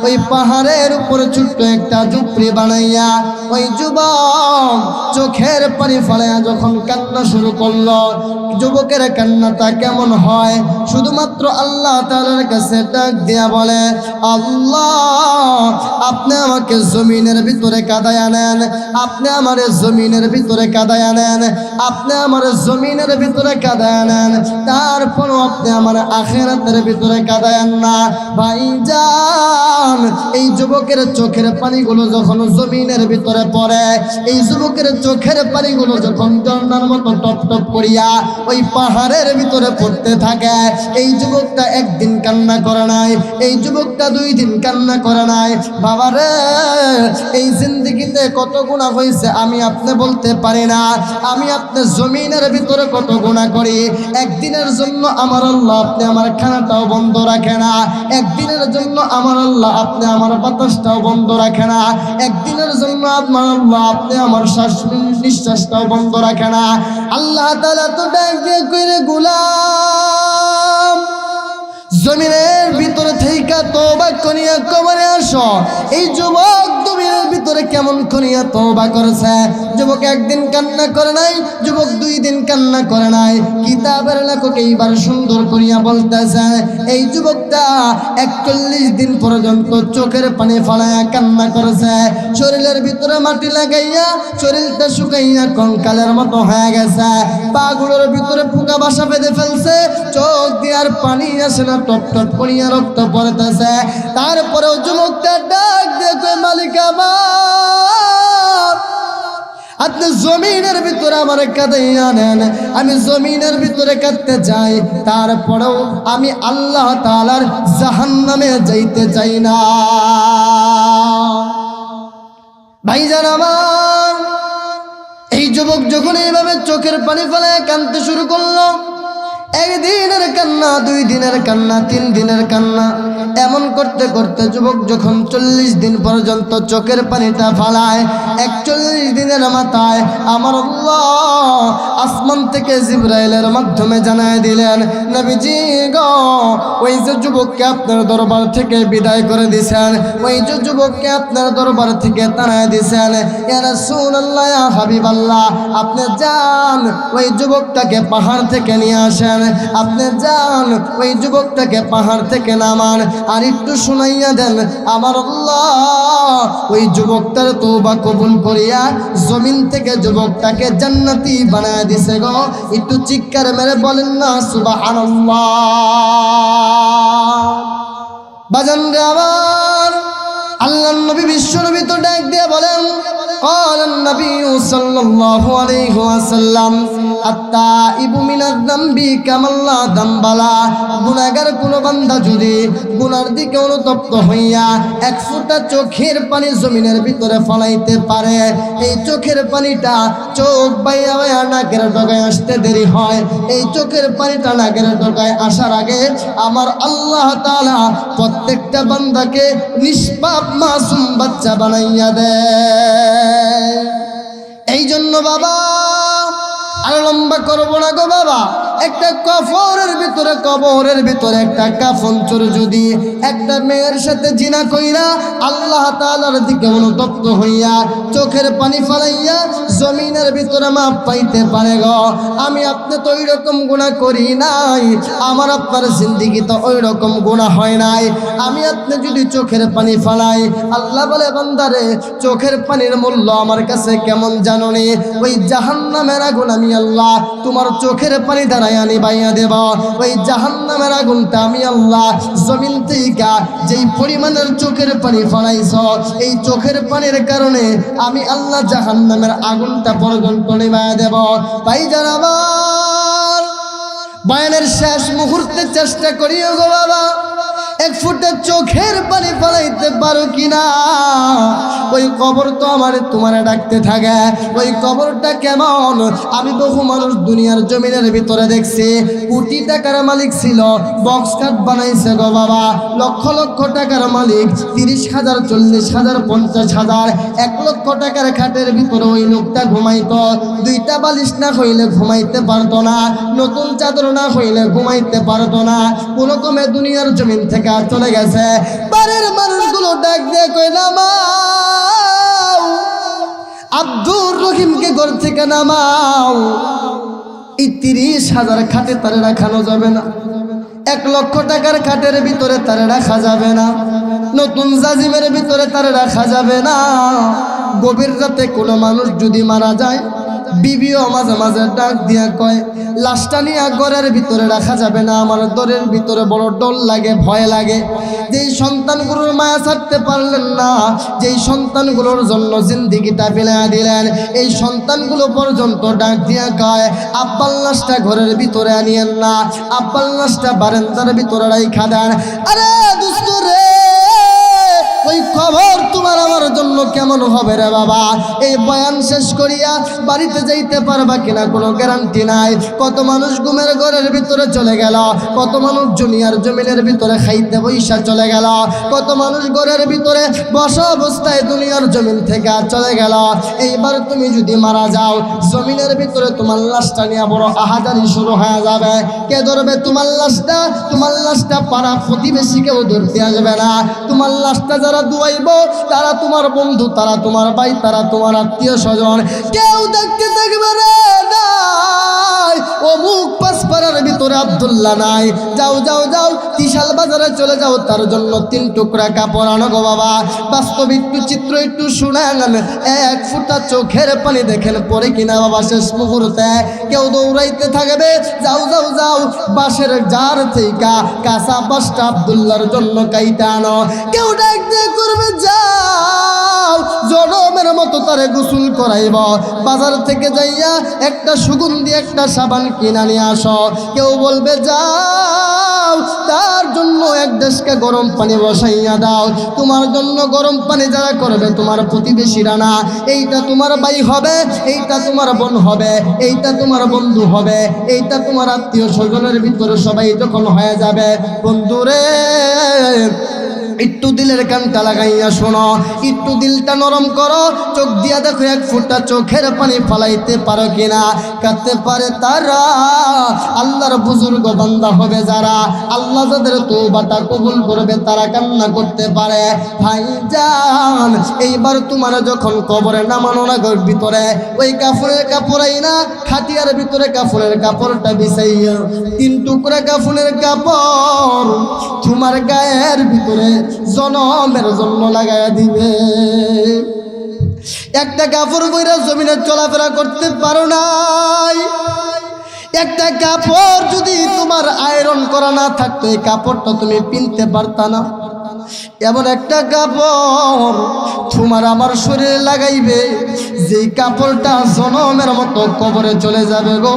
ওই পাহাড়ের উপরে ছোট্ট একটা ঝুপড়ি বানাইয়া ওই যুবক চোখের পানি ফেলাইয়া যখন কান্না শুরু করলো, যুবকের কান্নাটা কেমন হয় শুধুমাত্র আল্লাহ তাআলার কাছে ডাক দিয়া বলে, আল্লাহ আপনি আমাকে জমিনের ভিতরে কাঁদায়া নেন, আপনি আমার জমিনের ভিতরে কাঁদায়া নেন, আপনি আমার জমিনের ভিতরে কাঁদায়া নেন, তারপরও আপনি আমার আখিরাতের ভিতরে কাঁদায়েন না। ভাইজান, এই যুবকের চোখের পানিগুলো যখন জমিনের ভিতরে পড়ে, এই যুবকের চোখের পানিগুলো যখন ঝর্ণার মতো টপ টপ করিয়া ওই পাহাড়ের ভিতরে পড়তে থাকে, এই যুবকটা একদিন কান্না করে নাই, এই যুবকটা 2 দিন কান্না করে নাই। বাবারে, এই জিন্দেগিতে কত গুনাহ হয়েছে আমি আপনি বলতে পারি না। আমি আপনি জমিনের ভিতরে কত গুনাহ করি, একদিনের জন্য আমার আল্লাহ আপনি আমার খানাটাও বন্ধ রাখে না, একদিনের জন্য আমার আল্লাহ আপনি আমার বাতাসটাও বন্ধ রাখে না, একদিনের জন্য আমার আল্লাহ আপনি আমার শ্বাস নিঃশ্বাসটাও বন্ধ রাখে না। আল্লাহ তাআলা তো ডাক দিয়ে কইরে, গোলাম জমিনের ভিতরে থেকে তওবা করিয়া কবরে আসো। এই যুবক জমিনের ভিতরে কেমন করিয়া তওবা করেছে। যুবক একদিন কান্না করে নাই, যুবক 2 দিন কান্না করে নাই। কিতাবের লেখক এইবার সুন্দর করিয়া বলতেছে, এই যুবকটা 41 দিন পর্যন্ত চোখের পানি ফেলাইয়া কান্না করেছে, শরীরের ভিতরে মাটি লাগাইয়া শরীরটা শুকাইয়া কঙ্কালের মতো হয়ে গেছে, পাগুলোর ভিতরে পোকা বাসা বেঁধে ফেলছে, চোখ দিয়ে আর পানি আসে না, টপ টপ করিয়া রক্ত পড়তেছে। তারপরেও যুবকটা ডাক দিয়ে কয়, মালিক আমার, আপনি জমিনের ভিতরে আমার কাঁদাইয়া নেন, আমি জমিনের ভিতরে কাঁদতে যাই, তারপরেও আমি আল্লাহ তাআলার জাহান্নামে যাইতে চাই না। ভাইজান আমার, এই যুবক যখন এইভাবে চোখের পানি ফেলায় কাঁদতে শুরু করলো, 1 দিনের কান্না, 2 দিনের কান্না, 3 দিনের কান্না, এমন করতে করতে যুবক যখন 40 দিন পর্যন্ত চোখের পানিটা ফালায়, 41 দিনের মাথায় আমার আল্লাহ আসমান থেকে জিবরাইলের মাধ্যমে জানায় দিলেন, নবীজি গো, ওই যে যুবককে আপনার দরবার থেকে বিদায় করে দিয়েছেন, ওই যে যুবককে আপনার দরবার থেকে তাড়ায় দিয়েছেন, ইয়া রাসূলুল্লাহ, ইয়া হাবিবাল্লাহ, আপনি যান ওই যুবকটাকে পাহাড় থেকে নিয়ে আসেন, আপনি যান ওই যুবকটাকে পাহাড় থেকে নামান, আর একটু শুনাইয়া দেন আমার আল্লাহ ওই যুবকটার তওবা কবুল করিয়া জমিন থেকে যুবকটাকে জান্নাতি বানায় দিছে গো। একটু চিৎকার মেরে বলেন না সুবহানাল্লাহ। বাজান রে আমার, আল্লাহর নবী বিশ্ব নবী তো ডাক দিয়ে বলেন, قال النبي صلى الله عليه وسلم التائب من الذنب كمن لا ذنب له। গুনাহগার কোন বান্দা যদি গুনার দিকে অনুতপ্ত হইয়া 1 ফোঁটা চোখের পানি জমিনের ভিতরে ফলাইতে পারে, এই চোখের পানিটা চোখ বাইয়া বাইয়া নাকের ডগায় আসতে দেরি হয়, এই চোখের পানিটা নাকের ডগায় আসার আগে আমার আল্লাহ তাআলা প্রত্যেকটা বান্দাকে নিষ্পাপ মাসুম বাচ্চা বানাইয়া দেয়। এই জন্য বাবা, আর লম্বা করবো না গো বাবা, একটা কবরের ভিতরে একটা কাফন চোর যদি একটা মেয়ের সাথে জিনা কইরা আল্লাহ তাআলার দিকে অনুতপ্ত হইয়া চোখের পানি ফেলাইয়া জমিনের ভিতরে মাপ পাইতে পারে গো। আমি আপনি তো ওই রকম গুনাহ করি নাই, আমার আপনার জিন্দেগি তো ওই রকম গুনাহ হয় নাই। আমি আপনি যদি চোখের পানি ফেলাই, আল্লাহ বলে বান্দারে চোখের পানির মূল্য আমার কাছে কেমন জানো নি? ওই জাহান্নামের আগুন আমি আল্লাহ তোমার চোখের পানি দ্বারাই আনি বাইয়া দেব। ওই জাহান্নামের আগুনটা আমি আল্লাহ জমিন থেকে যেই পরিমাণের চোখের পানি ফলাইছ, এই চোখের পানির কারণে আমি আল্লাহ জাহান্নামের আগুনটা পর্যন্ত নিভাইয়া দেব। ভাইজান আমার, বয়ানের শেষ মুহূর্তে চেষ্টা করিও গো বাবা, এক ফুটা চোখের পানি ফলাইতে পারো কিনা? ওই কবর তো আমার তোমার ডাকতে থাকে। ওই কবরটা কেমন? আমি বহু মানুষ দুনিয়ার জমিনের ভিতরে দেখছি, কোটি টাকার মালিক ছিল, বক্স কাট বানাইছে গো বাবা, লক্ষ লক্ষ টাকার মালিক, 30,000 40,000 50,000 1 লক্ষ টাকার খাটের ভিতরে ওই লোকটা ঘুমাইতো। 2টা বালিশ না হইলে ঘুমাইতে পারতো না, নতুন চাদর না হইলে ঘুমাইতে পারতো না। কোন কমে দুনিয়ার জমিন থেকে চলে গেছে। বাড়ির মানুষগুলো ডাক দিয়ে কই নামাও, আব্দুর রহিমকে ঘর থেকে নামাও। এই 30,000 খাটে তারে রাখানো যাবে না, 1 লক্ষ টাকার খাটের ভিতরে তারে রাখা যাবে না, নতুন জাজিমের ভিতরে তারে রাখা যাবে না। গভীর রাতে কোনো মানুষ যদি মারা যায়, বিবিও মাঝে মাঝে ডাক দিয়া কয় লাশটা নিয়ে ঘরের ভিতরে রাখা যাবে না, আমার ঘরের ভিতরে বড় ডর লাগে, ভয় লাগে। যেই সন্তানগুলোর মায়া ছাড়তে পারলেন না, যেই সন্তানগুলোর জন্য জিন্দিগিটা বিলাইয়া দিলেন, এই সন্তানগুলো পর্যন্ত ডাক দিয়া কয় আব্বার লাশটা ঘরের ভিতরে আনিয়েন না, আব্বার লাশটা বারান্দার ভিতরে রাইখা দেন। আরে দোস্ত রে, ওই খবর তোমার আমার জন্য কেমন হবে রে বাবা? এই বয়ান শেষ করিয়া বাড়িতে যাইতে পারবা কিনা কোনো গ্যারান্টি নাই। কত মানুষ ঘুমের ঘরের ভিতরে চলে গেল, কত মানুষ দুনিয়ার জমিনের ভিতরে খাইতে বৈশা চলে গেল, কত মানুষ ঘরের ভিতরে বসা অবস্থায় দুনিয়ার জমিন থেকে চলে গেল। এইবার তুমি যদি মারা যাও, জমিনের ভিতরে তোমার লাশটা নিয়ে বড় আহাজারি শুরু হয়ে যাবে। কে ধরবে তোমার লাশটা? তোমার লাশটা পাড়া প্রতিবেশী কেউ ধরতে আসবে না। তোমার লাশটা যারা দুয়াইব তারা তোমার বন্ধু, তারা তোমার ভাই, তারা তোমার আত্মীয় স্বজন, কেউ দেখতে থাকবে রে নাই। অমুক পাঁচপাড়ার ভিতরে আব্দুল্লাহ নাই, যাও যাও যাও বিশাল বাজারে চলে যাও, তার জন্য 3 টুকরা কাপড় আনো গো বাবা। বাস্তব একটু চিত্র একটু শুনেন, 1 ফুটা চোখের পানি দেখেন পরে কিনা বাবা শেষ মুহূর্তে কেউ দৌড়াইতে থাকবে, যাও যাও যাও বাঁশের জার থেকে কাঁচা বাঁশটা আব্দুল্লাহর জন্য কাইটা আনো। কেউ ডাক দিয়ে করবে যাও জনমের মতো তারে গোসল করাইব, বাজার থেকে যাইয়া একটা সুগন্ধি একটা সাবান কিনা নিয়ে আসো। কেউ বলবে যাও তার জন্য 1 দেশকে গরম পানি বসাইয়া দাও। তোমার জন্য গরম পানি যারা করবে তোমার প্রতিবেশীরা না, এইটা তোমার ভাই হবে, এইটা তোমার বোন হবে, এইটা তোমার বন্ধু হবে, এইটা তোমার আত্মীয় স্বজনের ভিতরে সবাই যখন হয়ে যাবে, বন্ধুরে একটু দিলের কানটা লাগাইয়া শোনো, একটু দিলটা নরম করো, চোখ দিয়া দেখো 1 ফুটা চোখের পানি ফলাইতে পারো কিনা। কাঁদতে পারে তারা, আল্লাহর বুজুর্গ বান্দা হবে যারা, আল্লাহ যাদের তওবাটা কবুল করবে তারা কান্না করতে পারে। ভাইজান, এইবার তোমার যখন কবরে নামানো না ঘর ভিতরে, ওই কাফনের কাপড়াই না, খাটিয়ার ভিতরে কাফনের কাপড়টা বিছাইয়া 3 টুকরা কাফনের কাপড় তোমার গায়ের ভিতরে জনমের জন্য লাগাইয়া দিবে। একটা কাপড় বইরা জমিনে চলাফেরা করতে পারো নাই, একটা কাপড় যদি তোমার আয়রন করা না থাকতো এই কাপড়টা তুমি পিনতে পারতা না। এমন একটা কাপড় তোমার আমার শরীরে লাগাইবে, যেই কাপড়টা জনমের মতো কবরে চলে যাবে গো,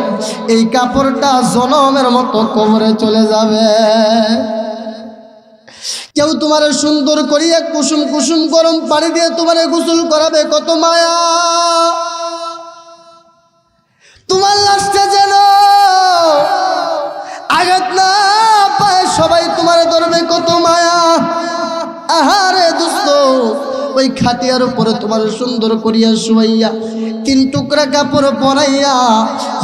এই কাপড়টা জনমের মতো কবরে চলে যাবে। কেউ তোমার সুন্দর করিয়া কুসুম কুসুম গরম পানি দিয়ে তোমার গোসল করাবে, কত মায়া। তোমার লাশটা যেন আঘাত না পায় সবাই তোমার ধরবে, কত মায়া। আহারে দোস্ত, ওই খাটিয়ার উপরে তোমার সুন্দর করিয়া শুয়াইয়া 3 টুকরা কাপড় পরাইয়া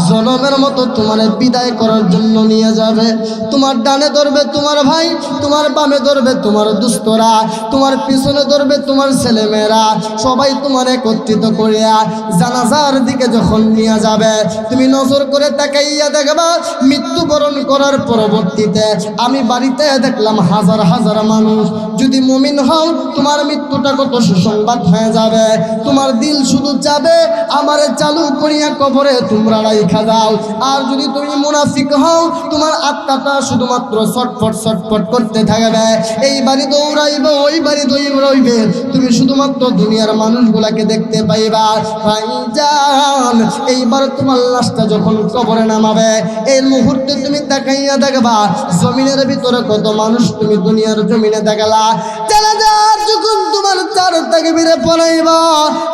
জনমের মতো তোমার বিদায় করার জন্য নিয়ে যাবে। তোমার ডানে ধরবে তোমার ভাই, তোমার বামে ধরবে তোমার দুস্তরা, তোমার পিছনে ধরবে তোমার ছেলেমেয়েরা, সবাই তোমার একত্রিত করিয়া জানাজার দিকে যখন নিয়ে যাবে, তুমি নজর করে তাকাইয়া দেখবা মৃত্যুবরণ করার পরবর্তীতে আমি বাড়িতে দেখলাম হাজার হাজার মানুষ। যদি মুমিন হও তোমার মৃত্যুটা কত সুসংবাদ হয়ে যাবে। তোমার দিল শুধু যাবে আমারে চালু করিয়া কবরে তোমরা রাইখা দাও। আর যদি তুমি মুনাফিক হও তোমার আত্মাটা শুধুমাত্র ছটফট ছটফট করতে থাকবে, এই বাড়ি দৌড়াইবে ওই বাড়ি দৌড়াইবে, তুমি শুধুমাত্র দুনিয়ার মানুষগুলাকে দেখতে পাইবা। ভাইজান এইবার তোমার লাশটা যখন কবরে নামাবে এই মুহূর্তে তুমি তাকাইয়া দেখবা জমিনের ভিতরে কত মানুষ তুমি দুনিয়ার জমিনে দেখলা। জানাজার যখন তোমার চার তাকবীরে পড়াইবা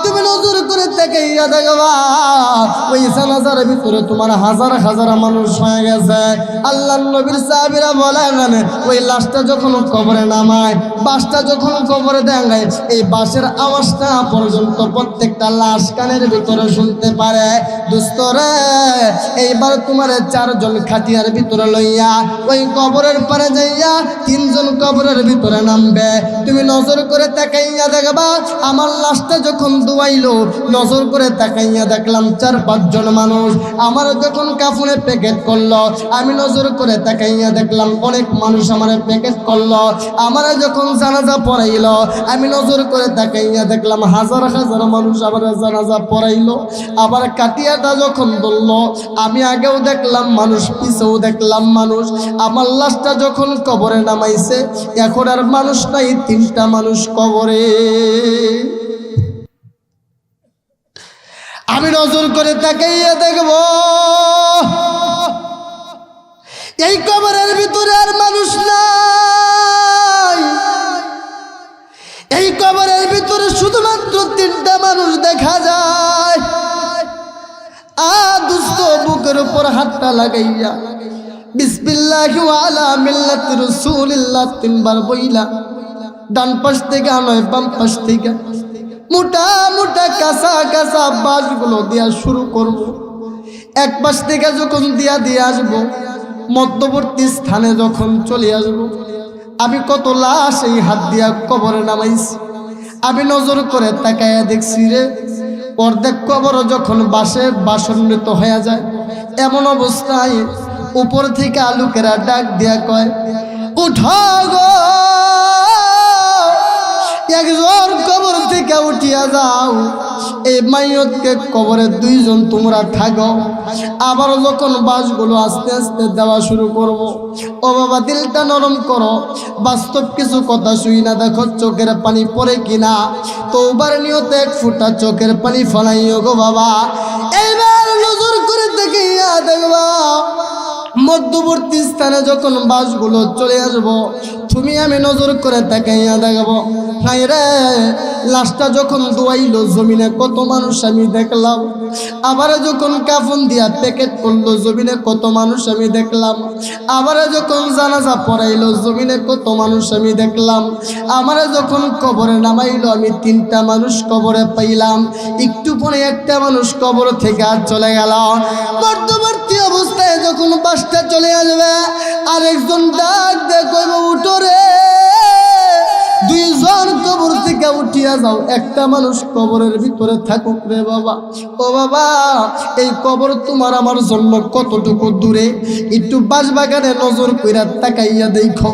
তুমি নজর করে তাকাইয়া দেখবা ওই জানাজার ভিতরে তোমার হাজার হাজার মানুষ হয়ে গেছে। আল্লাহর নবীর সাহাবীরা বলেন ওই লাশটা যখন কবরে নামায়, বাসটা যখন কবরে দেয়, এই বাসের আওয়াজটা পর্যন্ত প্রত্যেকটা লাশ কানের ভিতরে শুনতে পারে। দোস্তরে এইবার তোমার চারজন খাটিয়ার ভিতরে লইয়া ওই কবরের পারে যাইয়া তিনজন কবরের ভিতরে নামবে। তুমি নজর করে তাকাইয়া দেখবা আমার লাশটা যখন দুয়াইলো নজর করে তাকাইয়া দেখলাম 4-5 জন মানুষ। আমার যখন কাফনে প্যাকেট করলো আমি নজর করে তাকাইয়া দেখলাম অনেক মানুষ আমার প্যাকেট করলো। আমার যখন জানাজা পড়াইলো আমি নজর করে তাকাইয়া দেখলাম হাজার হাজার মানুষ আমার জানাজা পড়াইলো। আবার কাটিয়াটা যখন বললো আমি আগেও দেখলাম মানুষ, পিছেও দেখলাম মানুষ। আমার লাশটা যখন কবরে নামাইছে এখন আর মানুষ নাই, 3টা মানুষ কবরে। আমি নজর করে তাকাইয়া দেখব এই কবরের ভিতরে আর মানুষ নাই। এই কবরের ভিতরে শুধুমাত্র 3টা মানুষ দেখা যায়। দুস্থ বুকের উপর হাতটা লাগাইয়া বিসমিল্লাহি ওয়া আলা মিল্লাতি রাসূলিল্লাহ 3 বার বইলা ডান পাশ থেকে নয় বাম পাশ থেকে মোটা মোটা কাঁচা কাঁচা বাঁশগুলো দিয়া শুরু করব। এক পাশ থেকে যখন দিয়া দিয়ে আসবো মধ্যবর্তী স্থানে যখন চলে আসবো আমি কত লাশ এই হাত দিয়া কবরে নামাইছি। আমি নজর করে তাকাইয়া দেখছি রে অর্ধেক কবর যখন বাসে বাসন্বিত হয়ে যায় এমন অবস্থায় উপর থেকে লোকেরা ডাক দিয়া কয় উঠো গো, একজন কবর থেকে উঠিয়া যাও, এই মাইয়তকে কবরে 2 জন তোমরা থাকো। আবার যখন বাসগুলো আস্তে আস্তে দেওয়া শুরু করব, ও বাবা দিলটা নরম করো, বাস্তব কিছু কথা শুই না, দেখো চোখের পানি পড়ে কিনা। তওবার নিয়তে 1 ফোঁটা চোখের পানি ফলাইও গো বাবা। এইবার নজর করে দেখিয়া দেখবা মধ্যবর্তী স্থানে যখন বাসগুলো চলে আসবো তুমি আমি নজর করে তাকাইয়া দেখবো হায় রে লাশটা যখন দোয়াইলো জমিনে কত মানুষ আমি দেখলাম। আবার যখন কাফন দিয়া প্যাকেট করলো জমিনে কত মানুষ আমি দেখলাম। আবার যখন জানাজা পড়াইলো জমিনে কত মানুষ আমি দেখলাম। আমার যখন কবরে নামাইলো আমি 3টা মানুষ কবরে পাইলাম। একটু পরে একটা মানুষ কবর থেকে আর চলে গেল। মধ্যবর্তী অবস্থায় যখন বাসটা চলে আসবে আরেকজন ডাক দিয়ে কইব উঠো রে, 2 জন কবর থেকে উঠিয়া যাও, একটা মানুষ কবরের ভিতরে থাকুক রে বাবা। ও বাবা এই কবর তোমার আমার জন্য কতটুকু দূরে, একটু বাঁশবাগানে নজর কইরা তাকাইয়া দেখো।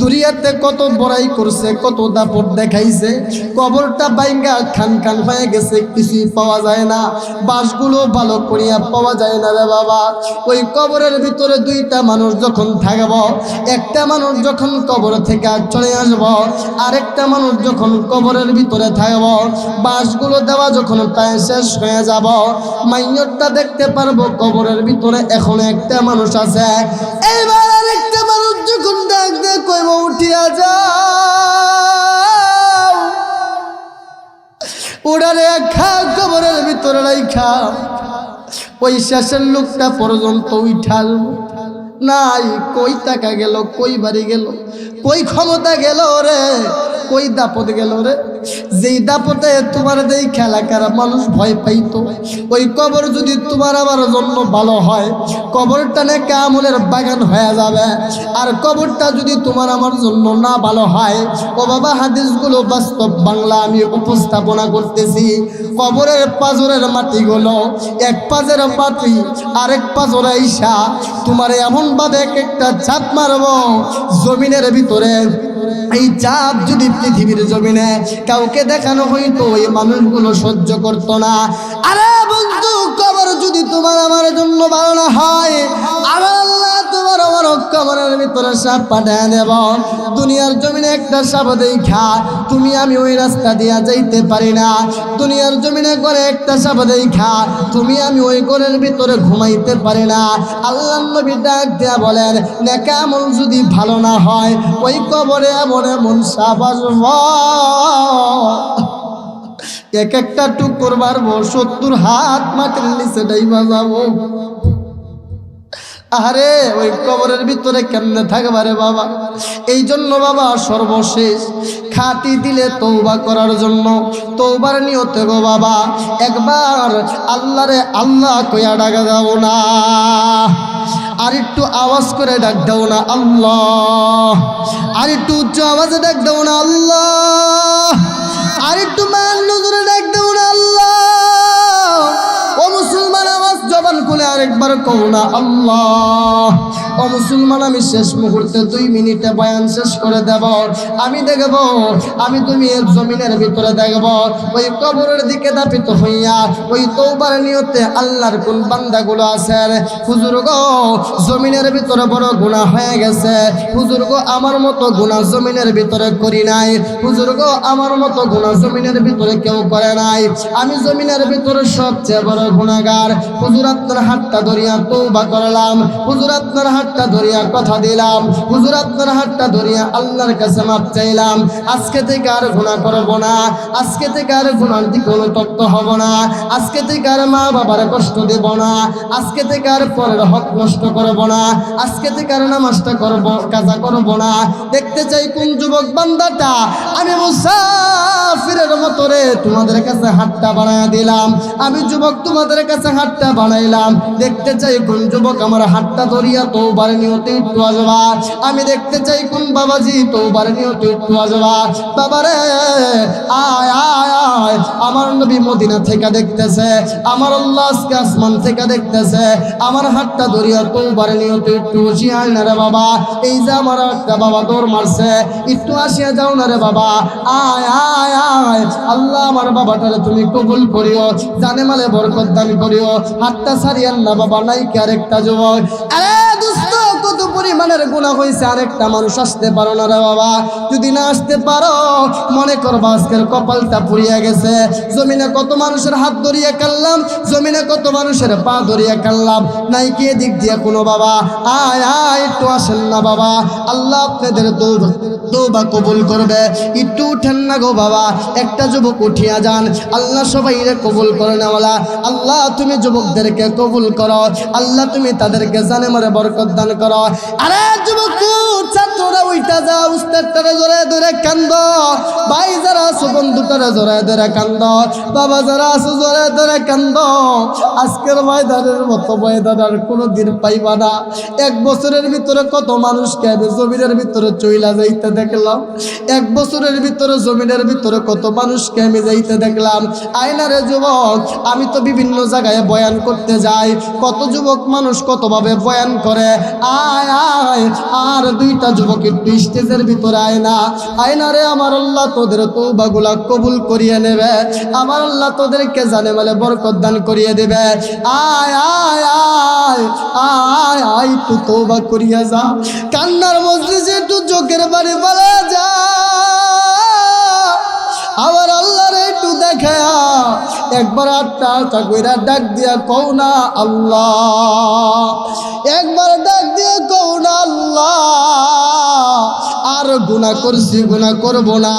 দুনিয়াতে কত বড়াই করছে, কত দাপট দেখাইছে, কবরটা বাইঙ্গা খান খান হয়ে গেছে, কিছুই পাওয়া যায় না, বাঁশগুলো ভালো করিয়া পাওয়া যায় না রে বাবা। ওই কবরের ভিতরে 2টা মানুষ যখন থাকব, একটা মানুষ যখন কবর থেকে চলে আসব, আরেকটা মানুষ যখন কবরের ভিতরে থাকব, বাঁশগুলো দেওয়া যখন প্রায় শেষ হয়ে যাব, মাইয়তটা দেখতে পারবো কবরের ভিতরে এখন একটা মানুষ আছে। এইবার আরেকটা মানুষ যখন ডাক দিয়ে কইব উঠিয়া যাও, ওড়ারে খা কবরের ভিতরে রাইখা ওই শেষের লোকটা পর্যন্ত উঠাল নাই। কই টাকা গেল, কই বাড়ি গেল, কই ক্ষমতা গেল রে, কই দাপট গেল রে? যেই দাপটে তোমার যেই খেলাকারা মানুষ ভয় পাইতো, ওই কবর যদি তোমার আমার জন্য ভালো হয়, কবরটা নাকি আমলের বাগান হয়ে যাবে। আর কবরটা যদি তোমার আমার জন্য না ভালো হয়, ও বাবা হাদিসগুলো বাস্তব বাংলা আমি উপস্থাপনা করতেছি। কবরের পাজরের মাটিগুলো এক পাজের মাটি আরেক পাজরে আইসা তোমার এমন ভাবে এক একটা চাপ মারবো জমিনের ভিতরে। এই চাপ যদি পৃথিবীর জমিনে কাউকে দেখানো হইতো, এই মানুষগুলো সহ্য করতো না। আরে বন্ধু, কবর যদি তোমার আমার জন্য ভালো না হয়, আমার আল্লাহ তোমার আমার কবরের ভিতরে সাপ পাঠায় দেব। দুনিয়ার জমিনে একটা সাপ দেখা তুমি আমি ওই রাস্তা দিয়া যাইতে পারি না। দুনিয়ার জমিনে করে একটা সাপ দেখা তুমি আমি ওই ঘরের ভিতরে ঘুমাইতে পারি না। আল্লাহ নবী ডাক দিয়া বলেন, নেকা আমল যদি ভালো না হয়, ওই কবরে এমন এমন সাপ আসবে, এক একটা টুকুর মারবো 70 হাত মাটির নিচে ডাইবা যাবো। আরে ওই কবরের ভিতরে কেমনে থাকবারে বাবা? এই জন্য বাবা সর্বশেষ খাটি দিলে তওবা করার জন্য তওবার নিয়তে গো বাবা একবার আল্লাহরে আল্লাহ কইয়া ডাকা দাও না, আর একটু আওয়াজ করে ডাক দাও না আল্লাহ, আর একটু উচ্চ আওয়াজে ডাক দাও না আল্লাহ, আর একটু মান নজরে ডাক দাও না আল্লাহ। ও মুসলমান, আওয়াজ জবান খুলে আরেকবার কও না আল্লাহ। ও মুসলমান, আমি শেষ মুহূর্তে 2 মিনিটে বয়ান শেষ করে দেব। আমি দেখব, আমি তুমি এর জমিনের ভিতরে দেখব ওই কবরের দিকে দাপিত হইয়া ওই তওবার নিয়তে আল্লাহর কোন বান্দাগুলো আছেন। হুজুর গো, জমিনের ভিতরে বড় গুনাহ হয়ে গেছে। হুজুর গো, আমার মতো গুনাহ জমিনের ভিতরে করি নাই। হুজুর গো, আমার মতো গুনাহ জমিনের ভিতরে কেউ করে নাই। আমি জমিনের ভিতরে সবচেয়ে বড় গুনাহগার। হুজুর, আপনার হাতটা ধরিয়া তওবা করলাম। হুজুর, আপনার হাতটা ধরিয়া কথা দিলাম। হুজুর, আপনার হাতটা ধরিয়া আল্লাহর কাছে মাপ চাইলাম। আজকে থেকে আর গুনাহ করব না। আজকে থেকে আর গুনার দিকে অনুতপ্ত হব না। আজকে থেকে আর মা বাবার কষ্ট দেব না। আজকে থেকে আর পরের হক নষ্ট করব না। আজকে থেকে আর নামাজটা করব, কাজা করব না। দেখতে চাই কোন যুবক বান্দাটা আমি মুসাফিরের মতো রে তোমাদের কাছে হাতটা বানায় দিলাম। আমি যুবক তোমাদের কাছে হাতটা বানাইলাম। দেখতে চাই কোন যুবক আমার হাতটা ধরিয়া তওবার নিয়তে একটু আসবা। আমি দেখতে চাই কোন বাবাজি তওবার নিয়তে একটু আসবা। বাবারে আয় আয় আয়, আমার নবী মদিনা থেকে দেখতেছে, আমার আল্লাহ আজকে আসমান থেকে দেখতেছে। আমার হাতটা ধরিয়া তওবার নিয়তে একটু আসিয়া না রে বাবা। এই যে আমার একটা বাবা দৌড় মারছে, একটু আসিয়া যাও না রে বাবা। আয় আয় আয়, আল্লাহ আমার বাবাটারে তুমি কবুল করিও, জানে মালে বরকত দান করিও। হাতটা ছাড়িয়েন না বাবা, নাই কি আরেকটা যুবক? আরে দোস্ত, কত পরিমাণের গুনাহ হয়েছে, আরেকটা মানুষ আসতে পারো না রে বাবা? যদি না আসতে পারো, মনে করবা আজকের কপালটা পুড়িয়া গেছে। জমিনে কত মানুষের হাত ধরিয়া কানলাম, জমিনে কত মানুষের পা ধরিয়া কানলাম, নাই কি এদিক দিয়ে কোনো বাবা? আয় আয়, একটু আসেন না বাবা, আল্লাহ আপনাদের তওবা কবুল করবে। একটু উঠেন না গো বাবা, একটা যুবক উঠিয়া যান। আল্লাহ সবাইরে কবুল করে নেওয়ালা। আল্লাহ তুমি যুবকদেরকে কবুল করো। আল্লাহ তুমি তাদেরকে জানে মারে বরকত দান করো। আরে যুবক, ছাত্ররা উইটা যা, উস্তাদটারে জোরে ধরে কান্দ। ভাই যারা আছো, বন্ধুটারে জোরে ধরে কান্দ। বাবা যারা আছো, জোরে ধরে কান্দ। আজকের ময়দানের মতো ময়দান আর কোনোদিন পাইবা না। 1 বছরের ভিতরে কত মানুষকে আমি জমিনের ভিতরে চইলা যাইতে দেখলাম। 1 বছরের ভিতরে জমিনের ভিতরে কত মানুষকে আমি যাইতে দেখলাম। আয়নারে যুবক, আমি তো বিভিন্ন জায়গায় বয়ান করতে যাই। কত যুবক মানুষ কতভাবে বয়ান করে। আয় আয়, আর 2টা যুবক একটু স্টেজের ভিতরে আয় না। আয়নারে আমার আল্লাহ তোদের তওবাগুলা কবুল করিয়ে নেবে। আমার আল্লাহ তোদেরকে জানে মালে বরকত দান করিয়ে দেবে। আয় আয় আয় আয় আয়, একটু তওবা করিয়া যা। কান্নার মজলিসে একটু চোখের বাড়ি বলে যা। আমার আল্লাহরে একটু দেখা, একবার আটটা কইরা ডাক দিয়া কও না আল্লাহ। একবার ডাক দিয়া কও না আল্লাহ। আর গুনাহ করছি, গুনাহ করব না,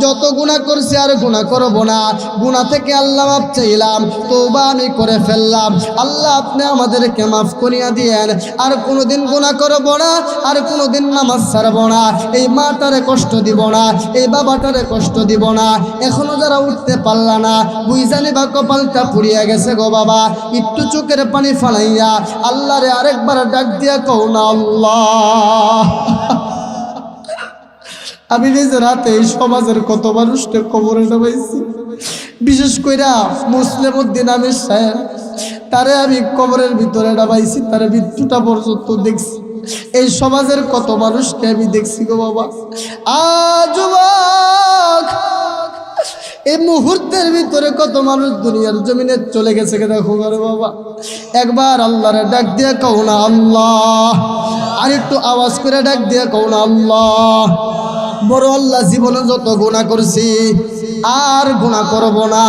যত গুনাহ করছি আর গুনাহ করব না। গুনাহ থেকে আল্লাহ মাফ চাইলাম, তওবা আমি করে ফেললাম। আল্লাহ আপনি আমাদেরকে মাফ করিয়া দিয়েন। আর কোনোদিন গুনাহ করব না, আর কোনোদিন নামাজ ছাড়ব না, এই মাটারে কষ্ট দিব না, এই বাবাটারে কষ্ট দিব না। এখনো যারা উঠতে পারলা না, বুঝানি বা কপালটা পুড়িয়া গেছে গো বাবা, একটু চোখের পানি ফালাইয়া আল্লাহরে আরেকবার ডাক দিয়া কও না, আল্লাহ। আমি নিজের হাতে এই সমাজের কত মানুষকে কবরে নামাইছি, বিশেষ কইরা মুসলিম উদ্দিন আমির সাহেব, তারে আমি কবরের ভিতরে নামাইছি, তার মৃত্যুটা পর্যন্ত দেখছি। এই সমাজের কত মানুষকে আমি দেখছি গো বাবা। যুবক, এই মুহূর্তের ভিতরে কত মানুষ দুনিয়ার জমিনে চলে গেছে দেখো ঘরে বাবা। একবার আল্লাহরে ডাক দিয়ে কও না, আল্লাহ। আর একটু আওয়াজ করে ডাক দিয়ে কও না, আল্লাহ। বড় আল্লাহ, জীবনে যত গুনাহ করছি আর গুনাহ করব না,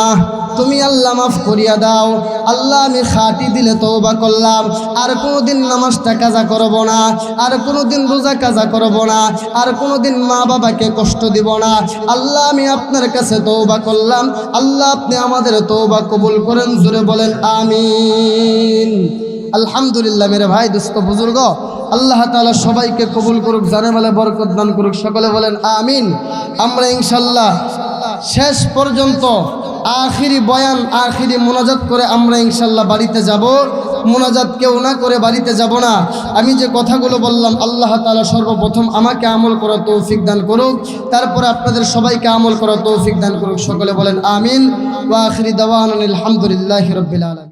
তুমি আল্লাহ মাফ করিয়া দাও। আল্লাহ আমি খাঁটি দিলে তওবা করলাম, আর কোনোদিন নামাজটা কাজা করব না, আর কোনোদিন রোজা কাজা করব না, আর কোনোদিন মা বাবাকে কষ্ট দিব না। আল্লাহ আমি আপনার কাছে তওবা করলাম। আল্লাহ আপনি আমাদের তওবা কবুল করেন, জোরে বলেন আমিন। আলহামদুলিল্লাহ। মেরে ভাই, দোস্ত, বুজুর্গ, আল্লাহ তাআলা সবাইকে কবুল করুক, জানে মালে বরকত দান করুক, সকলে বলেন আমিন। আমরা ইনশাল্লাহ শেষ পর্যন্ত আখিরি বয়ান, আখিরি মোনাজাত করে আমরা ইনশাল্লাহ বাড়িতে যাব। মোনাজাত কেউ না করে বাড়িতে যাব না। আমি যে কথাগুলো বললাম, আল্লাহ তাআলা সর্বপ্রথম আমাকে আমল করার তৌফিক দান করুক, তারপরে আপনাদের সবাইকে আমল করার তৌফিক দান করুক, সকলে বলেন আমিন। ওয়া আখিরি দাওয়ানা আলহামদুলিল্লাহি রাব্বিল আলামিন।